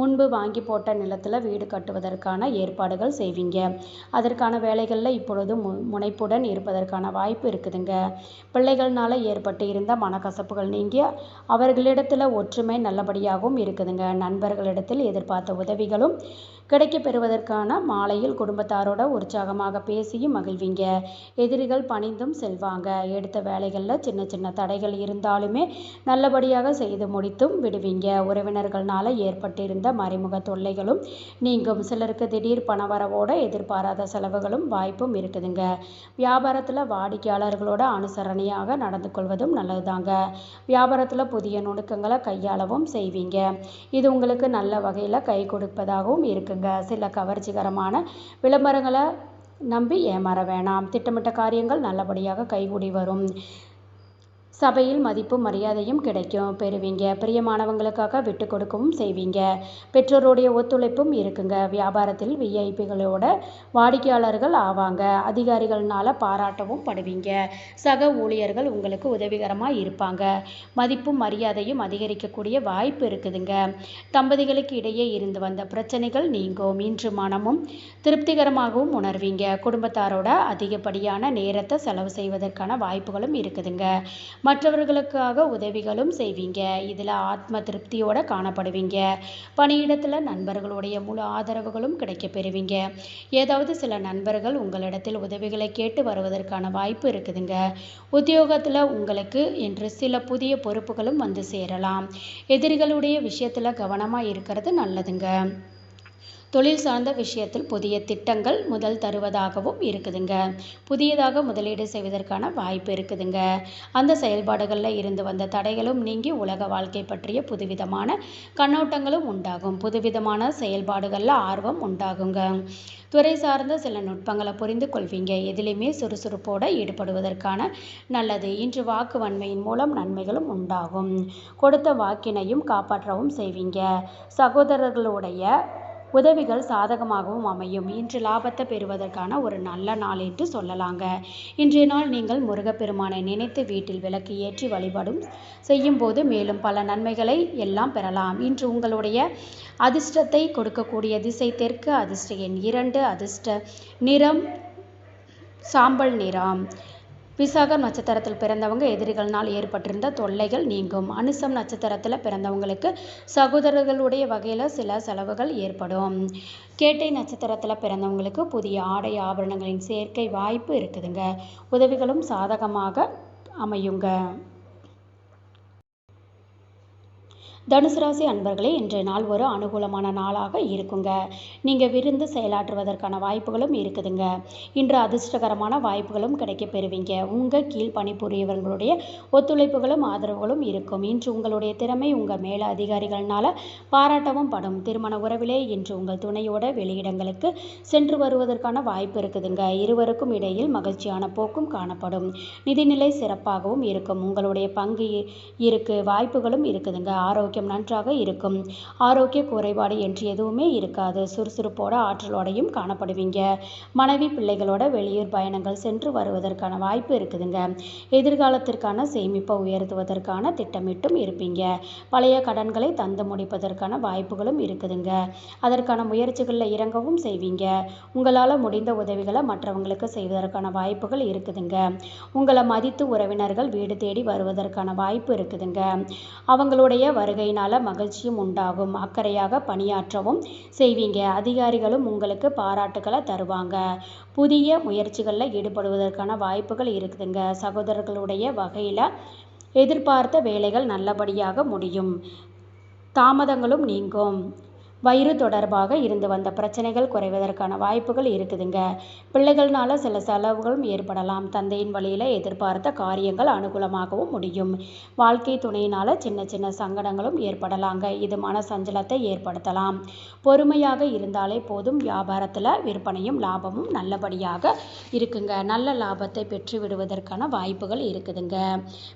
முன்பு வாங்கி போட்ட நிலத்தில் வீடு கட்டுவதற்கான ஏற்பாடுகள் செய்வீங்க. அதற்கான வேலைகளில் இப்பொழுது முனைப்புடன் இருப்பதற்கான வாய்ப்பு இருக்குதுங்க. பிள்ளைகள்னால ஏற்பட்டு இருந்த மனக்கசப்புகள் நீங்கி அவர்களிடத்தில் ஒற்றுமை நல்லபடியாகவும் இருக்குதுங்க. நண்பர்களிடத்தில் எதிர்பார்த்த உதவிகளும் கிடைக்க பெறுவதற்கான மாலையில் குடும்பத்தாரோட உற்சாகமாக பேசியும் மகிழ்வீங்க. எதிரிகள் பணிந்தும் செல்வாங்க. எடுத்த வேலைகளில் சின்ன சின்ன தடைகள் இருந்தாலுமே நல்லபடியாக செய்து முடித்தும் விடுவீங்க. உறவினர்களால் ஏற்பட்டிருந்த மறைமுக தொல்லைகளும் நீங்கும். சிலருக்கு திடீர் பணவரவோட எதிர்பாராத செலவுகளும் வாய்ப்பும் இருக்குதுங்க. வியாபாரத்தில் வாடிக்கையாளர்களோட அனுசரணையாக நடந்து கொள்வதும் நல்லதுதாங்க. வியாபாரத்தில் புதிய நுணுக்கங்களை கையாளவும் செய்வீங்க. இது உங்களுக்கு நல்ல வகையில் கை கொடுப்பதாகவும் இருக்குங்க. சில கவர்ச்சிகரமான விளம்பரங்களை நம்பி ஏமாற வேணாம். திட்டமிட்ட காரியங்கள் நல்லபடியாக கைகூடி வரும். சபையில் மதிப்பும் மரியாதையும் கிடைக்கும் பெறுவீங்க. பிரியமானவங்களுக்காக விட்டு கொடுக்கவும் செய்வீங்க. பெற்றோருடைய ஒத்துழைப்பும் இருக்குங்க. வியாபாரத்தில் விஐபிகளோட வாடிக்கையாளர்கள் ஆவாங்க. அதிகாரிகள்னால பாராட்டவும் படுவீங்க. சக ஊழியர்கள் உங்களுக்கு உதவிகரமாக இருப்பாங்க. மதிப்பும் மரியாதையும் அதிகரிக்கக்கூடிய வாய்ப்பு இருக்குதுங்க. தம்பதிகளுக்கு இடையே இருந்து வந்த பிரச்சனைகள் நீங்கும். இன்று மனமும் திருப்திகரமாகவும் உணர்வீங்க. குடும்பத்தாரோட அதிகப்படியான நேரத்தை செலவு செய்வதற்கான வாய்ப்புகளும் இருக்குதுங்க. மற்றவர்களுக்காக உதவிகளும் செய்வீங்க. இதில் ஆத்ம திருப்தியோட காணப்படுவீங்க. பணியிடத்தில் நண்பர்களுடைய முழு ஆதரவுகளும் கிடைக்க பெறுவீங்க. ஏதாவது சில நண்பர்கள் உங்களிடத்தில் உதவிகளை கேட்டு வருவதற்கான வாய்ப்பு இருக்குதுங்க. உத்தியோகத்தில் உங்களுக்கு என்று சில புதிய பொறுப்புகளும் வந்து சேரலாம். எதிரிகளுடைய விஷயத்தில் கவனமாக இருக்கிறது நல்லதுங்க. தொழில் சார்ந்த விஷயத்தில் புதிய திட்டங்கள் முதல் தருவதாகவும் இருக்குதுங்க. புதியதாக முதலீடு செய்வதற்கான வாய்ப்பு இருக்குதுங்க. அந்த செயல்பாடுகளில் இருந்து வந்த தடைகளும் நீங்கி உலக வாழ்க்கை பற்றிய புதுவிதமான கண்ணோட்டங்களும் உண்டாகும். புதுவிதமான செயல்பாடுகளில் ஆர்வம் உண்டாகுங்க. துறை சார்ந்த சில நுட்பங்களை புரிந்து கொள்வீங்க. எதிலுமே சுறுசுறுப்போடு ஈடுபடுவதற்கான நல்லது. இன்று வாக்கு வன்மையின் மூலம் நன்மைகளும் உண்டாகும். கொடுத்த வாக்கினையும் காப்பாற்றவும் செய்வீங்க. சகோதரர்களுடைய உதவிகள் சாதகமாகவும் அமையும். இன்று லாபத்தை பெறுவதற்கான ஒரு நல்ல நாள் என்று சொல்லலாங்க. இன்றைய நாள் நீங்கள் முருகப்பெருமானை நினைத்து வீட்டில் விளக்கு ஏற்றி வழிபாடும் செய்யும் போது மேலும் பல நன்மைகளை எல்லாம் பெறலாம். இன்று உங்களுடைய அதிர்ஷ்டத்தை கொடுக்கக்கூடிய திசை தெற்கு. அதிர்ஷ்ட எண் 2. அதிர்ஷ்ட நிறம் சாம்பல் நிறம். விசாகம் நட்சத்திரத்தில் பிறந்தவங்க எதிரிகள்னால் ஏற்பட்டிருந்த தொல்லைகள் நீங்கும். அனுசம் நட்சத்திரத்தில் பிறந்தவங்களுக்கு சகோதரர்களுடைய வகையில் சில செலவுகள் ஏற்படும். கேட்டை நட்சத்திரத்தில் பிறந்தவங்களுக்கு புதிய ஆடை ஆபரணங்களின் சேர்க்கை வாய்ப்பு இருக்குதுங்க. உதவிகளும் சாதகமாக அமையுங்க. தனுசு ராசி அன்பர்களே, இன்றைய நாள் ஒரு அனுகூலமான நாளாக இருக்குங்க. நீங்கள் விருந்து செயலாற்றுவதற்கான வாய்ப்புகளும் இருக்குதுங்க. இன்று அதிர்ஷ்டகரமான வாய்ப்புகளும் கிடைக்க பெறுவீங்க. உங்கள் கீழ் பணிபுரியவர்களுடைய ஒத்துழைப்புகளும் ஆதரவுகளும் இருக்கும். இன்று உங்களுடைய திறமை உங்கள் மேல அதிகாரிகள்னால பாராட்டவும் படும். திருமண உறவிலே இன்று உங்கள் துணையோட வெளியிடங்களுக்கு சென்று வருவதற்கான வாய்ப்பு இருக்குதுங்க. இருவருக்கும் இடையில் மகிழ்ச்சியான போக்கும் காணப்படும். நிதிநிலை சிறப்பாகவும் இருக்கும். உங்களுடைய பங்கு இருக்கு வாய்ப்புகளும் இருக்குதுங்க. ஆரோக்கியம் ஆரோக்கியம் நன்றாக இருக்கும். ஆரோக்கிய குறைபாடு என்று எதுவுமே இருக்காது. சுறுசுறுப்போட ஆற்றலோடையும் காணப்படுவீங்க. மனைவி பிள்ளைகளோட வெளியூர் பயணங்கள் சென்று வருவதற்கான வாய்ப்பு இருக்குதுங்க. எதிர்காலத்திற்கான சேமிப்பை உயர்த்துவதற்கான திட்டமிட்டும் இருப்பீங்க. பழைய கடன்களை தந்து முடிப்பதற்கான வாய்ப்புகளும் இருக்குதுங்க. அதற்கான முயற்சிகளில் இறங்கவும் செய்வீங்க. உங்களால் முடிந்த உதவிகளை மற்றவங்களுக்கு செய்வதற்கான வாய்ப்புகள் இருக்குதுங்க. உங்களை மதித்து உறவினர்கள் வீடு தேடி வருவதற்கான வாய்ப்பு இருக்குதுங்க. அவங்களுடைய வருகையினால் மகிழ்ச்சியும் உண்டாகும். அக்கறையாக பணியாற்றவும் செய்வீங்க. அதிகாரிகளும் உங்களுக்கு பாராட்டுகளை தருவாங்க. புதிய முயற்சிகளில் ஈடுபடுவதற்கான வாய்ப்புகள் இருக்குதுங்க. சகோதரர்களுடைய வகையில் எதிர்பார்த்த வேலைகள் நல்லபடியாக முடியும். தாமதங்களும் நீங்கும். வயிறு தொடர்பாக இருந்து வந்த பிரச்சனைகள் குறைவதற்கான வாய்ப்புகள் இருக்குதுங்க. பிள்ளைகள்னால சில செலவுகளும் ஏற்படலாம். தந்தையின் வழியில் எதிர்பார்த்த காரியங்கள் அனுகூலமாகவும் முடியும். வாழ்க்கை துணையினால் சின்ன சின்ன சங்கடங்களும் ஏற்படலாங்க. இது மன சஞ்சலத்தை ஏற்படுத்தலாம். பொறுமையாக இருந்தாலே போதும். வியாபாரத்தில் விற்பனையும் லாபமும் நல்லபடியாக இருக்குங்க. நல்ல லாபத்தை பெற்று விடுவதற்கான வாய்ப்புகள் இருக்குதுங்க.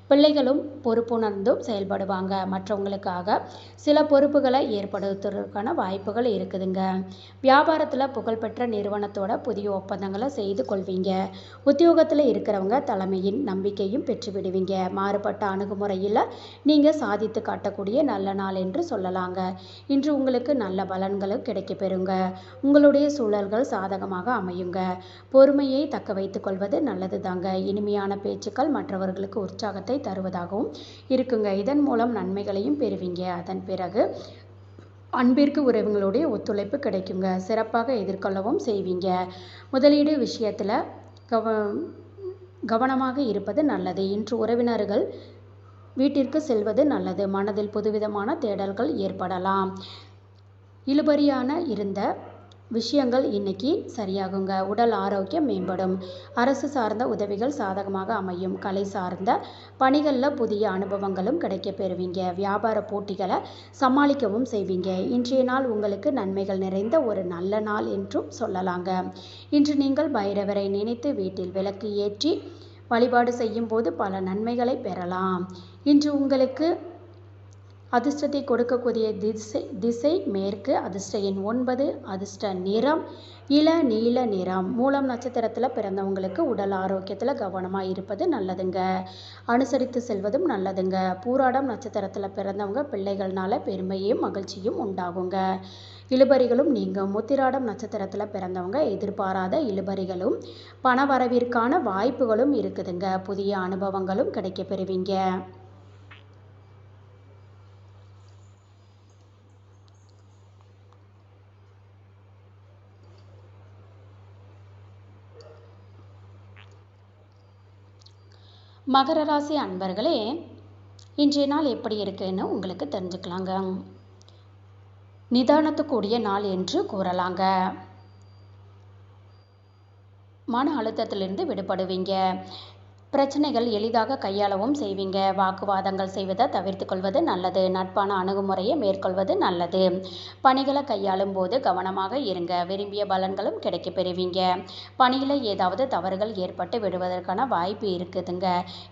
பிள்ளைகளும் பொறுப்புணர்ந்தும் செயல்படுவாங்க. மற்றவங்களுக்காக சில பொறுப்புகளை ஏற்படுத்துவதற்கான வாய்ப்புகள் இருக்குதுங்க. வியாபாரத்தில் புகழ்பெற்ற நிறுவனத்தோட புதிய ஒப்பந்தங்களை செய்து கொள்வீங்க. உத்தியோகத்தில் இருக்கிறவங்க தலைமையின் நம்பிக்கையும் பெற்று விடுவீங்க. மாறுபட்ட அணுகுமுறையில் நீங்கள் சாதித்து காட்டக்கூடிய நல்ல நாள் என்று சொல்லலாங்க. இன்று உங்களுக்கு நல்ல பலன்களும் கிடைக்கப்பெறுங்க. உங்களுடைய சூழல்கள் சாதகமாக அமையுங்க. பொறுமையை தக்க வைத்துக் கொள்வது நல்லது தாங்க. இனிமையான பேச்சுக்கள் மற்றவர்களுக்கு உற்சாகத்தை தருவதாகவும் இருக்குங்க. இதன் மூலம் நன்மைகளையும் பெறுவீங்க. அதன் பிறகு அன்பிற்கு உறவுகளுடைய ஒத்துழைப்பு கிடைக்குங்க. சிறப்பாக எதிர்கொள்ளவும் செய்வீங்க. முதலீடு விஷயத்தில் கவனமாக இருப்பது நல்லது. இன்று உறவினர்கள் வீட்டிற்கு செல்வது நல்லது. மனதில் புதுவிதமான தேடல்கள் ஏற்படலாம். இழுபறியான இருந்த விஷயங்கள் இன்னைக்கு சரியாகுங்க. உடல் ஆரோக்கியம் மேம்படும். அரசு சார்ந்த உதவிகள் சாதகமாக அமையும். கலை சார்ந்த பணிகளில் புதிய அனுபவங்களும் கிடைக்கப் பெறுவீங்க. வியாபார போட்டிகளை சமாளிக்கவும் செய்வீங்க. இன்றைய நாள் உங்களுக்கு நன்மைகள் நிறைந்த ஒரு நல்ல நாள் என்றும் சொல்லலாங்க. இன்று நீங்கள் பைரவரை நினைத்து வீட்டில் விளக்கு ஏற்றி வழிபாடு செய்யும் போது பல நன்மைகளை பெறலாம். இன்று உங்களுக்கு அதிர்ஷ்டத்தை கொடுக்கக்கூடிய திசை மேற்கு. அதிர்ஷ்ட எண் 9. அதிர்ஷ்ட நிறம் இளநீல நிறம். மூலம் நட்சத்திரத்தில் பிறந்தவங்களுக்கு உடல் ஆரோக்கியத்தில் கவனமாக இருப்பது நல்லதுங்க. அனுசரித்து செல்வதும் நல்லதுங்க. பூராடம் நட்சத்திரத்தில் பிறந்தவங்க பிள்ளைகள்னால பெருமையும் மகிழ்ச்சியும் உண்டாகுங்க. இழுபறிகளும் நீங்கும். உத்திராடம் நட்சத்திரத்தில் பிறந்தவங்க எதிர்பாராத இழுபறிகளும் பணவரவிற்கான வாய்ப்புகளும் இருக்குதுங்க. புதிய அனுபவங்களும் கிடைக்க பெறுவீங்க. மகர ராசி அன்பர்களே, இன்றைய நாள் எப்படி இருக்குன்னு உங்களுக்கு தெரிஞ்சுக்கலாங்க. நிதானத்துக்குரிய நாள் என்று கூறலாங்க. மன அழுத்தத்திலிருந்து விடுபடுவீங்க. பிரச்சனைகள் எளிதாக கையாளவும் செய்வீங்க. வாக்குவாதங்கள் செய்வதை தவிர்த்து கொள்வது நல்லது. நட்பான அணுகுமுறையை மேற்கொள்வது நல்லது. பணிகளை கையாளும் போது கவனமாக இருங்க. விரும்பிய பலன்களும் கிடைக்க பெறுவீங்க. பணியில் ஏதாவது தவறுகள் ஏற்பட்டு விடுவதற்கான வாய்ப்பு இருக்குதுங்க.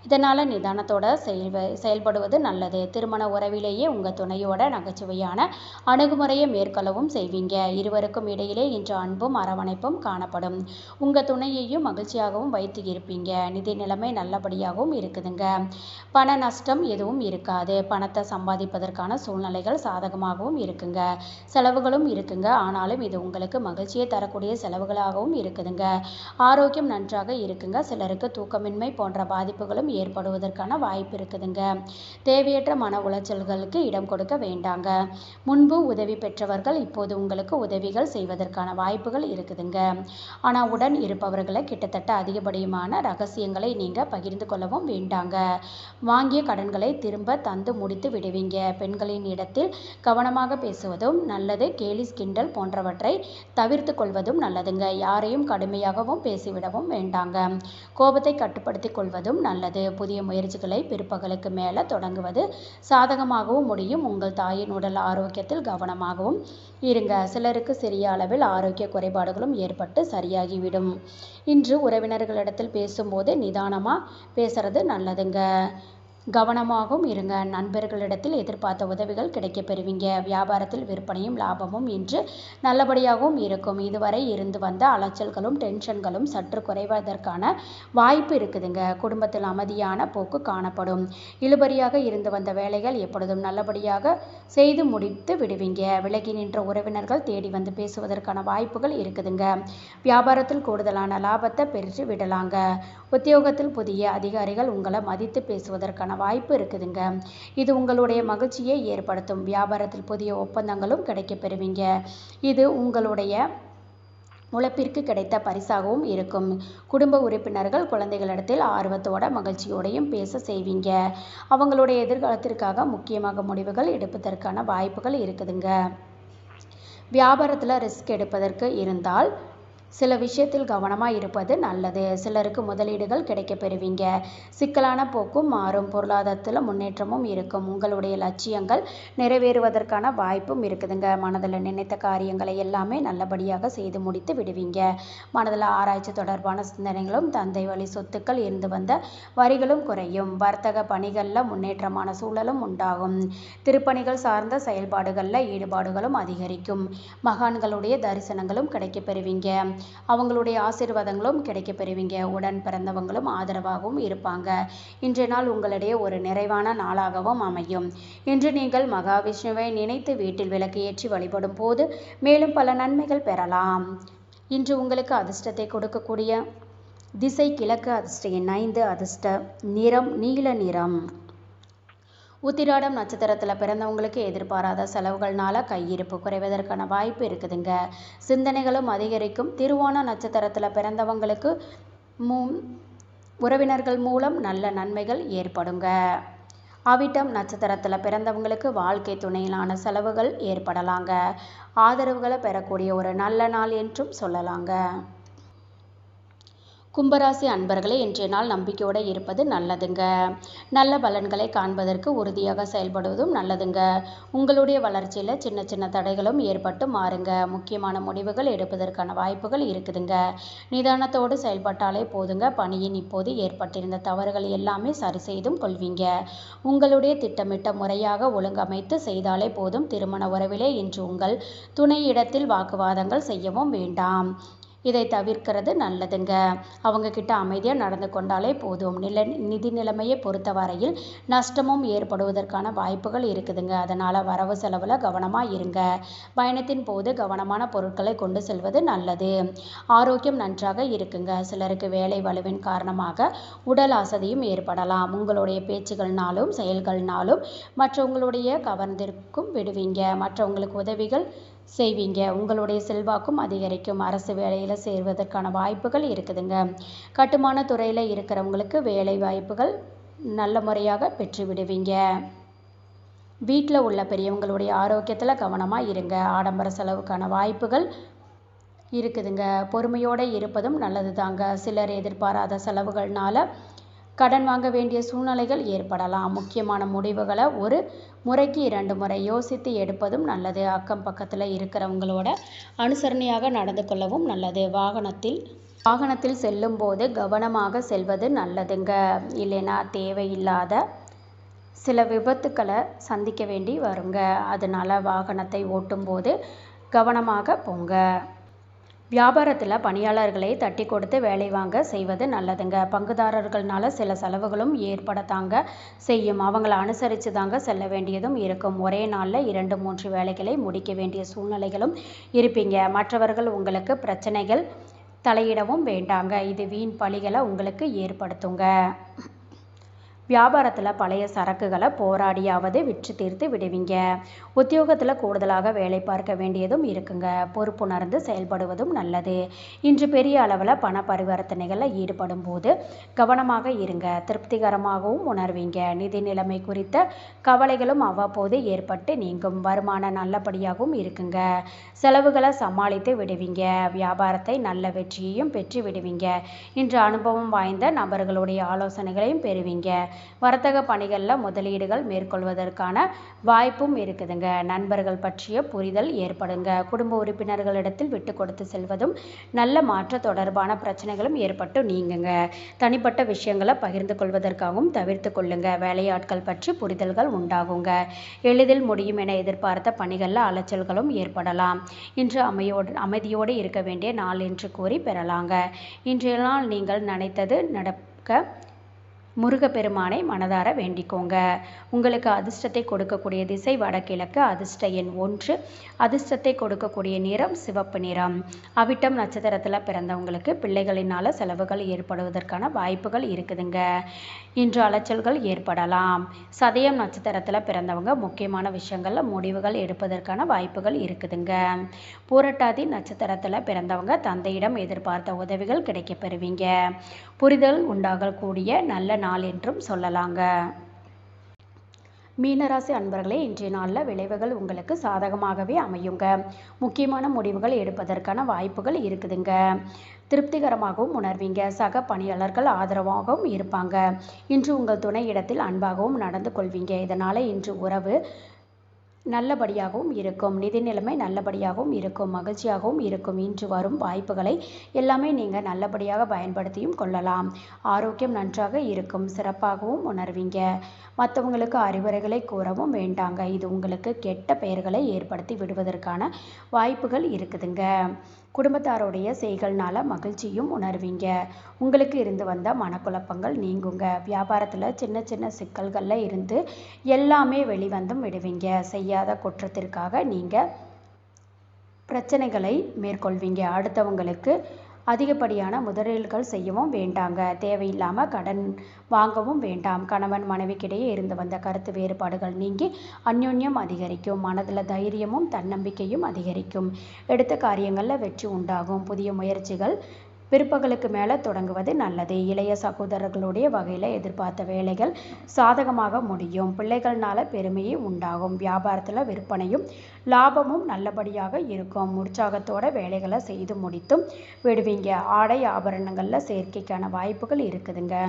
இதனால் நிதானத்தோட செயல்படுவது நல்லது. திருமண உறவிலேயே உங்கள் துணையோட நகைச்சுவையான அணுகுமுறையை மேற்கொள்ளவும் செய்வீங்க. இருவருக்கும் இடையிலே இன்று அன்பும் அரவணைப்பும் காணப்படும். உங்கள் துணையையும் மகிழ்ச்சியாகவும் வைத்து இருப்பீங்க. நிதி நிலைமை நல்லபடியாகவும் இருக்குதுங்க. பண நஷ்டம் எதுவும் இருக்காது. பணத்தை சம்பாதிப்பதற்கான சூழ்நிலைகள் சாதகமாகவும் இருக்குங்க. செலவுகளும் இருக்குங்க. ஆனாலும் இது உங்களுக்கு மகிழ்ச்சியை தரக்கூடிய செலவுகளாகவும் இருக்குதுங்க. ஆரோக்கியம் நன்றாக இருக்குங்க. சிலருக்கு தூக்கமின்மை போன்ற பாதிப்புகளும் ஏற்படுவதற்கான வாய்ப்பு இருக்குதுங்க. தேவையற்ற மன உளைச்சல்களுக்கு இடம் கொடுக்க வேண்டாங்க. முன்பு உதவி பெற்றவர்கள் இப்போது உங்களுக்கு உதவிகள் செய்வதற்கான வாய்ப்புகள் இருக்குதுங்க. ஆனால் உடன் இருப்பவர்களை கிட்டத்தட்ட அதிகப்படியான ரகசியங்களை நீங்கள் பகிர்ந்து கொள்ளவும் வேண்டாங்க. வாங்கிய கடன்களை திரும்ப தந்து முடித்து விடுவீங்க. பெண்களின் இடத்தில் கவனமாக பேசுவதும் நல்லது. கேலி கிண்டல் போன்றவற்றை தவிர்த்து கொள்வதும் நல்லதுங்க. யாரையும் கடுமையாகவும் பேசிவிடவும் வேண்டாங்க. கோபத்தை கட்டுப்படுத்தி கொள்வதும் நல்லது. புதிய முயற்சிகளை பிற்பகலுக்கு மேலே தொடங்குவது சாதகமாகவும் முடியும். உங்கள் தாயின் உடல் ஆரோக்கியத்தில் கவனமாகவும் இருங்க. சிலருக்கு சிறிய அளவில் ஆரோக்கிய குறைபாடுகளும் ஏற்பட்டு சரியாகிவிடும். இன்று உறவினர்களிடத்தில் பேசும்போது நிதானமாக பேசுறது நல்லதுங்க. கவனமாகவும் இருங்க. நண்பர்களிடத்தில் எதிர்பார்த்த உதவிகள் கிடைக்கப் பெறுவீங்க. வியாபாரத்தில் விற்பனையும் லாபமும் இன்று நல்லபடியாகவும் இருக்கும். இதுவரை இருந்து வந்த அலைச்சல்களும் டென்ஷன்களும் சற்று குறைவதற்கான வாய்ப்பு இருக்குதுங்க. குடும்பத்தில் அமைதியான போக்கு காணப்படும். இழுபறியாக இருந்து வந்த வேலைகள் எப்பொழுதும் நல்லபடியாக செய்து முடித்து விடுவீங்க. விலகி நின்ற உறவினர்கள் தேடி வந்து பேசுவதற்கான வாய்ப்புகள் இருக்குதுங்க. வியாபாரத்தில் கூடுதலான லாபத்தை பெற்று விடலாங்க. உத்தியோகத்தில் புதிய அதிகாரிகள் உங்களை மதித்து பேசுவதற்கான வாய்ப்பு இருக்குதுங்க. இது உங்களுடைய மகிழ்ச்சியை ஏற்படுத்தும். வியாபாரத்தில் புதிய ஒப்பந்தங்களும் கிடைக்க பெறுவீங்க. இது உங்களுடைய உழைப்பிற்கு கிடைத்த பரிசாகவும் இருக்கும். குடும்ப உறுப்பினர்கள் குழந்தைகளிடத்தில் ஆர்வத்தோட மகிழ்ச்சியோடையும் பேச செய்வீங்க. அவங்களுடைய எதிர்காலத்திற்காக முக்கியமாக முடிவுகள் எடுப்பதற்கான வாய்ப்புகள் இருக்குதுங்க. வியாபாரத்தில் ரிஸ்க் எடுப்பதற்கு இருந்தால் சில விஷயத்தில் கவனமாக இருப்பது நல்லது. சிலருக்கு முதலீடுகள் கிடைக்க பெறுவீங்க. சிக்கலான போக்கும் மாறும். பொருளாதாரத்தில் முன்னேற்றமும் இருக்கும். உங்களுடைய லட்சியங்கள் நிறைவேறுவதற்கான வாய்ப்பும் இருக்குதுங்க. மனதில் நினைத்த காரியங்களை எல்லாமே நல்லபடியாக செய்து முடித்து விடுவீங்க. மனதில் ஆராய்ச்சி தொடர்பான சிந்தனைகளும் தந்தை வழி சொத்துக்கள் இருந்து வந்த வரிகளும் குறையும். வர்த்தக பணிகளில் முன்னேற்றமான சூழலும் உண்டாகும். திருப்பணிகள் சார்ந்த செயல்பாடுகளில் ஈடுபாடுகளும் அதிகரிக்கும். மகான்களுடைய தரிசனங்களும் கிடைக்க பெறுவீங்க. அவங்களுடைய ஆசீர்வாதங்களும் கிடைக்க பெறுவீங்க. உடன் பிறந்தவங்களும் ஆதரவாகவும் இருப்பாங்க. இன்றைய நாள் உங்களுடைய ஒரு நிறைவான நாளாகவும் அமையும். இன்று நீங்கள் மகாவிஷ்ணுவை நினைத்து வீட்டில் விளக்கு ஏற்றி வழிபடும் போது மேலும் பல நன்மைகள் பெறலாம். இன்று உங்களுக்கு அதிர்ஷ்டத்தை கொடுக்கக்கூடிய திசை கிழக்கு. அதிர்ஷ்ட எண் 5. அதிர்ஷ்ட நிறம் நீல நிறம். உத்திராடம் நட்சத்திரத்தில் பிறந்தவங்களுக்கு எதிர்பாராத செலவுகள்னால கையிருப்பு குறைவதற்கான வாய்ப்பு இருக்குதுங்க. சிந்தனைகளும் அதிகரிக்கும். திருவோண நட்சத்திரத்தில் பிறந்தவங்களுக்கு உறவினர்கள் மூலம் நல்ல நன்மைகள் ஏற்படுங்க. அவிட்டம் நட்சத்திரத்தில் பிறந்தவங்களுக்கு வாழ்க்கை துணையிலான செலவுகள் ஏற்படலாங்க. ஆதரவுகளை பெறக்கூடிய ஒரு நல்ல நாள் என்றும் சொல்லலாங்க. கும்பராசி அன்பர்களே, இன்றைய நாள் நம்பிக்கையோடு இருப்பது நல்லதுங்க. நல்ல பலன்களை காண்பதற்கு உறுதியாக செயல்படுவதும் நல்லதுங்க. உங்களுடைய வளர்ச்சியில் சின்ன சின்ன தடைகளும் ஏற்பட்டு மாறுங்க. முக்கியமான முடிவுகள் எடுப்பதற்கான வாய்ப்புகள் இருக்குதுங்க. நிதானத்தோடு செயல்பட்டாலே போதுங்க. பணியின் இப்போது ஏற்பட்டிருந்த தவறுகள் எல்லாமே சரி செய்தும் கொள்வீங்க. உங்களுடைய திட்டமிட்ட முறையாக ஒழுங்கமைத்து செய்தாலே போதும். திருமண உறவிலே இன்று உங்கள் துணையிடத்தில் வாக்குவாதங்கள் செய்யவும் வேண்டாம். இதை தவிர்க்கிறது நல்லதுங்க. அவங்க கிட்ட அமைதியாக நடந்து கொண்டாலே போதும். நிதி நிலைமையை பொறுத்த வரையில் நஷ்டமும் ஏற்படுவதற்கான வாய்ப்புகள் இருக்குதுங்க. அதனால் வரவு செலவில் கவனமாக இருங்க. பயணத்தின் போது கவனமான பொருட்களை கொண்டு செல்வது நல்லது. ஆரோக்கியம் நன்றாக இருக்குங்க. சிலருக்கு வேலை வலுவின் காரணமாக உடல் அசதியும் ஏற்படலாம். உங்களுடைய பேச்சுகள்னாலும் செயல்கள்னாலும் மற்றவங்களுடைய கவர்ந்திருக்கும் விடுவீங்க. மற்றவங்களுக்கு உதவிகள் செய்வீங்க. உங்களுடைய செல்வாக்கும் அதிகரிக்கும். அரசு வேலையில் சேர்வதற்கான வாய்ப்புகள் இருக்குதுங்க. கட்டுமான துறையில் இருக்கிறவங்களுக்கு வேலை வாய்ப்புகள் நல்ல முறையாக பெற்று விடுவீங்க. வீட்டில் உள்ள பெரியவங்களுடைய ஆரோக்கியத்தில் கவனமாக இருங்க. ஆடம்பர செலவுக்கான வாய்ப்புகள் இருக்குதுங்க. பொறுமையோடு இருப்பதும் நல்லது தாங்க. சிலர் எதிர்பாராத செலவுகள்னால கடன் வாங்க வேண்டிய சூழ்நிலைகள் ஏற்படலாம். முக்கியமான முடிவுகளை ஒரு முறைக்கு 2 முறை யோசித்து எடுப்பதும் நல்லது. அக்கம் பக்கத்தில் இருக்கிறவங்களோட அனுசரணையாக நடந்து கொள்ளவும் நல்லது. வாகனத்தில் செல்லும் போது கவனமாக செல்வது நல்லதுங்க. இல்லைன்னா தேவையில்லாத சில விபத்துக்களை சந்திக்க வேண்டி வருங்க. அதனால் வாகனத்தை ஓட்டும் போது கவனமாக போங்க. வியாபாரத்தில் பணியாளர்களை தட்டி கொடுத்து வேலை வாங்க செய்வது நல்லதுங்க. பங்குதாரர்கள்னால சில செலவுகளும் ஏற்படத்தாங்க செய்யும். அவங்கள அனுசரித்து தாங்க செல்ல வேண்டியதும் இருக்கும். ஒரே நாளில் 2-3 வேலைகளை முடிக்க வேண்டிய சூழ்நிலைகளும் இருப்பீங்க. மற்றவர்கள் உங்களுக்கு பிரச்சனைகள் தலையிடவும் வேண்டாங்க. இது வீண் பழிகளை உங்களுக்கு ஏற்படுத்துங்க. வியாபாரத்தில் பழைய சரக்குகளை போராடியாவது விற்று தீர்த்து விடுவீங்க. உத்தியோகத்தில் கூடுதலாக வேலை பார்க்க வேண்டியதும் இருக்குங்க. பொறுப்புணர்ந்து செயல்படுவதும் நல்லது. இன்று பெரிய அளவில் பண பரிவர்த்தனைகளில் ஈடுபடும் போது கவனமாக இருங்க. திருப்திகரமாகவும் உணர்வீங்க. நிதி நிலைமை குறித்த கவலைகளும் அவ்வப்போது ஏற்பட்டு நீங்கும். வருமானம் நல்லபடியாகவும் இருக்குங்க. செலவுகளை சமாளித்து விடுவீங்க. வியாபாரத்தை நல்ல வெற்றியையும் பெற்று விடுவீங்க. இன்று அனுபவம் வாய்ந்த நபர்களுடைய ஆலோசனைகளையும் பெறுவீங்க. வர்த்தக பணிகளில் முதலீடுகள் மேற்கொள்வதற்கான வாய்ப்பும் இருக்குதுங்க. நண்பர்கள் பற்றிய புரிதல் ஏற்படுங்க. குடும்ப உறுப்பினர்களிடத்தில் விட்டு கொடுத்து செல்வதும் நல்ல மாற்ற தொடர்பான பிரச்சனைகளும் ஏற்பட்டு நீங்குங்க. தனிப்பட்ட விஷயங்களை பகிர்ந்து கொள்வதற்காகவும் தவிர்த்து கொள்ளுங்க. வேலையாட்கள் பற்றி புரிதல்கள் உண்டாகுங்க. எளிதில் முடியும் என எதிர்பார்த்த பணிகளில் அலைச்சல்களும் ஏற்படலாம். இன்று அமைதியோடு இருக்க வேண்டிய நாள் என்று கூறி பெறலாங்க. இன்றைய நாள் நீங்கள் நினைத்தது நடக்க முருகப்பெருமானை மனதார வேண்டிக்கோங்க. உங்களுக்கு அதிர்ஷ்டத்தை கொடுக்கக்கூடிய திசை வடகிழக்கு. அதிர்ஷ்ட எண் 1. அதிர்ஷ்டத்தை கொடுக்கக்கூடிய நிறம் சிவப்பு நிறம். அவிட்டம் நட்சத்திரத்தில் பிறந்தவங்களுக்கு பிள்ளைகளினால செலவுகள் ஏற்படுவதற்கான வாய்ப்புகள் இருக்குதுங்க. இன்று அலைச்சல்கள் ஏற்படலாம். சதயம் நட்சத்திரத்தில் பிறந்தவங்க முக்கியமான விஷயங்களில் முடிவுகள் எடுப்பதற்கான வாய்ப்புகள் இருக்குதுங்க. பூரட்டாதி நட்சத்திரத்தில் பிறந்தவங்க தந்தையிடம் எதிர்பார்த்த உதவிகள் கிடைக்க பெறுவீங்க. புரிதல் உண்டாகக்கூடிய நல்ல நாள் என்றும் சொல்லலாங்க. மீனராசி அன்பர்களே, இன்றைய நாளில் விளைவுகள் உங்களுக்கு சாதகமாகவே அமையுங்க. முக்கியமான முடிவுகள் எடுப்பதற்கான வாய்ப்புகள் இருக்குதுங்க. திருப்திகரமாகவும் உணர்வீங்க. சக பணியாளர்கள் ஆதரவாகவும் இருப்பாங்க. இன்று உங்கள் துணை இடத்தில் அன்பாகவும் நடந்து கொள்வீங்க. இதனால் இன்று உறவு நல்லபடியாகவும் இருக்கும். நிதி நிலைமை நல்லபடியாகவும் இருக்கும். மகிழ்ச்சியாகவும் இருக்கும். இன்று வரும் வாய்ப்புகளை எல்லாமே நீங்கள் நல்லபடியாக பயன்படுத்தியும் கொள்ளலாம். ஆரோக்கியம் நன்றாக இருக்கும். சிறப்பாகவும் உணர்வீங்க. மற்றவங்களுக்கு அறிவுரைகளை கூறவும் வேண்டாங்க. இது உங்களுக்கு கெட்ட பெயர்களை ஏற்படுத்தி விடுவதற்கான வாய்ப்புகள் இருக்குதுங்க. குடும்பத்தாருடைய செய்கள்னால மகிழ்ச்சியும் உணர்வீங்க. உங்களுக்கு இருந்து வந்த மனக்குழப்பங்கள் நீங்குங்க. வியாபாரத்தில் சின்ன சின்ன சிக்கல்களில் இருந்து எல்லாமே வெளிவந்தும் விடுவீங்க. செய்யாத குற்றத்திற்காக நீங்கள் பிரச்சனைகளை மேற்கொள்வீங்க. அடுத்தவங்களுக்கு அதிகப்படியான முதலீடுகள் செய்யவும் வேண்டாங்க. தேவையில்லாமல் கடன் வாங்கவும் வேண்டாம். கணவன் மனைவிக்கிடையே இருந்து வந்த கருத்து வேறுபாடுகள் நீங்கி அந்யோன்யம் அதிகரிக்கும். மனதில் தைரியமும் தன்னம்பிக்கையும் அதிகரிக்கும். எடுத்த காரியங்களில் வெற்றி உண்டாகும். புதிய முயற்சிகள் பிற்பகலுக்கு மேலே தொடங்குவது நல்லது. இளைய சகோதரர்களுடைய வகையில் எதிர்பார்த்த வேலைகள் சாதகமாக முடியும். பிள்ளைகள்னால பெருமையே உண்டாகும். வியாபாரத்தில் விற்பனையும் லாபமும் நல்லபடியாக இருக்கும். உற்சாகத்தோட வேலைகளை செய்து முடித்தும் விடுவீங்க. ஆடை ஆபரணங்களில் சேர்க்கைக்கான வாய்ப்புகள் இருக்குதுங்க.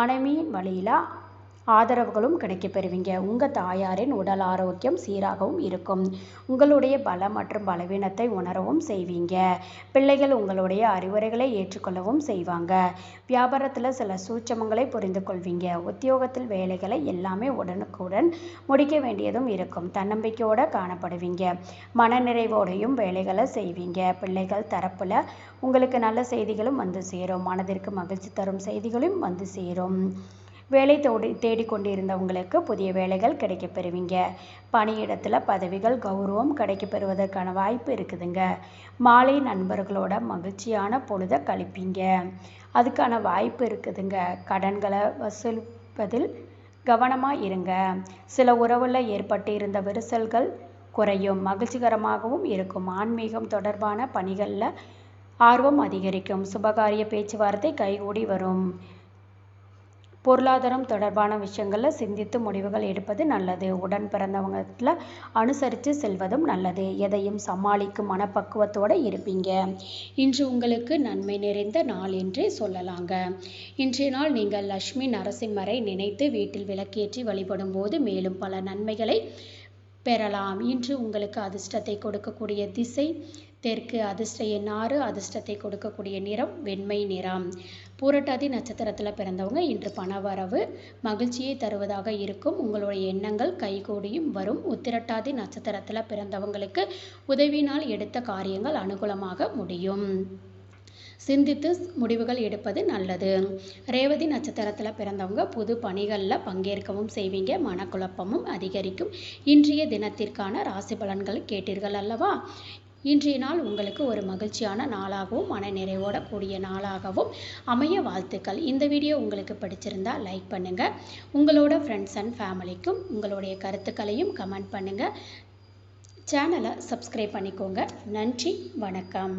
மனைவியின் வழியில் ஆதரவுகளும் கிடைக்க பெறுவீங்க. உங்கள் தாயாரின் உடல் ஆரோக்கியம் சீராகவும் இருக்கும். உங்களுடைய பலம் மற்றும் பலவீனத்தை உணரவும் செய்வீங்க. பிள்ளைகள் உங்களுடைய அறிவுரைகளை ஏற்றுக்கொள்ளவும் செய்வாங்க. வியாபாரத்தில் சில சூட்சமங்களை புரிந்து கொள்வீங்க. உத்தியோகத்தில் வேலைகளை எல்லாமே உடனுக்குடன் முடிக்க வேண்டியதும் இருக்கும். தன்னம்பிக்கையோடு காணப்படுவீங்க. மனநிறைவோடையும் வேலைகளை செய்வீங்க. பிள்ளைகள் தரப்பில் உங்களுக்கு நல்ல செய்திகளும் வந்து சேரும். மனதிற்கு மகிழ்ச்சி தரும் செய்திகளும் வந்து சேரும். வேலை தேடிக்கொண்டிருந்தவங்களுக்கு புதிய வேலைகள் கிடைக்க பெறுவீங்க. பணியிடத்தில் பதவிகள் கௌரவம் கிடைக்க பெறுவதற்கான வாய்ப்பு இருக்குதுங்க. மாலை நண்பர்களோட மகிழ்ச்சியான பொழுதை கழிப்பீங்க. அதுக்கான வாய்ப்பு இருக்குதுங்க. கடன்களை வசூலிப்பதில் கவனமாக இருங்க. சில உறவில் ஏற்பட்டு இருந்த விரிசல்கள் குறையும். மகிழ்ச்சிகரமாகவும் இருக்கும். ஆன்மீகம் தொடர்பான பணிகளில் ஆர்வம் அதிகரிக்கும். சுபகாரிய பேச்சுவார்த்தை கைகூடி வரும். பொருளாதாரம் தொடர்பான விஷயங்களில் சிந்தித்து முடிவுகள் எடுப்பது நல்லது. உடன் பிறந்தவங்கள அனுசரித்து செல்வதும் நல்லது. எதையும் சமாளிக்கும் மனப்பக்குவத்தோடு இருப்பீங்க. இன்று உங்களுக்கு நன்மை நிறைந்த நாள் என்றே சொல்லலாங்க. இன்றைய நாள் நீங்கள் லட்சுமி நரசிம்மரை நினைத்து வீட்டில் விளக்கேற்றி வழிபடும் போது மேலும் பல நன்மைகளை பெறலாம். இன்று உங்களுக்கு அதிர்ஷ்டத்தை கொடுக்கக்கூடிய திசை தெற்கு. அதிர்ஷ்ட எண் 6. அதிர்ஷ்டத்தை கொடுக்கக்கூடிய நிறம் வெண்மை நிறம். பூரட்டாதி நட்சத்திரத்தில் பிறந்தவங்க இன்று பணவரவு மகிழ்ச்சியை தருவதாக இருக்கும். உங்களுடைய எண்ணங்கள் கைகூடியும் வரும். உத்திரட்டாதி நட்சத்திரத்தில் பிறந்தவங்களுக்கு உதவினால் எடுத்த காரியங்கள் அனுகூலமாக முடியும். சிந்தித்து முடிவுகள் எடுப்பது நல்லது. ரேவதி நட்சத்திரத்தில் பிறந்தவங்க புது பணிகளில் பங்கேற்கவும் செய்வீங்க. மனக்குழப்பமும் அதிகரிக்கும். இன்றைய தினத்திற்கான ராசி பலன்கள் கேட்டீர்கள் அல்லவா? இன்றைய நாள் உங்களுக்கு ஒரு மகிழ்ச்சியான நாளாகவும் மன நிறைவோட கூடிய நாளாகவும் அமைய வாழ்த்துக்கள். இந்த வீடியோ உங்களுக்கு பிடிச்சிருந்தா லைக் பண்ணுங்கள். உங்களோட ஃப்ரெண்ட்ஸ் அண்ட் ஃபேமிலிக்கும் உங்களுடைய கருத்துக்களையும் கமெண்ட் பண்ணுங்கள். சேனலை சப்ஸ்கிரைப் பண்ணிக்கோங்க. நன்றி, வணக்கம்.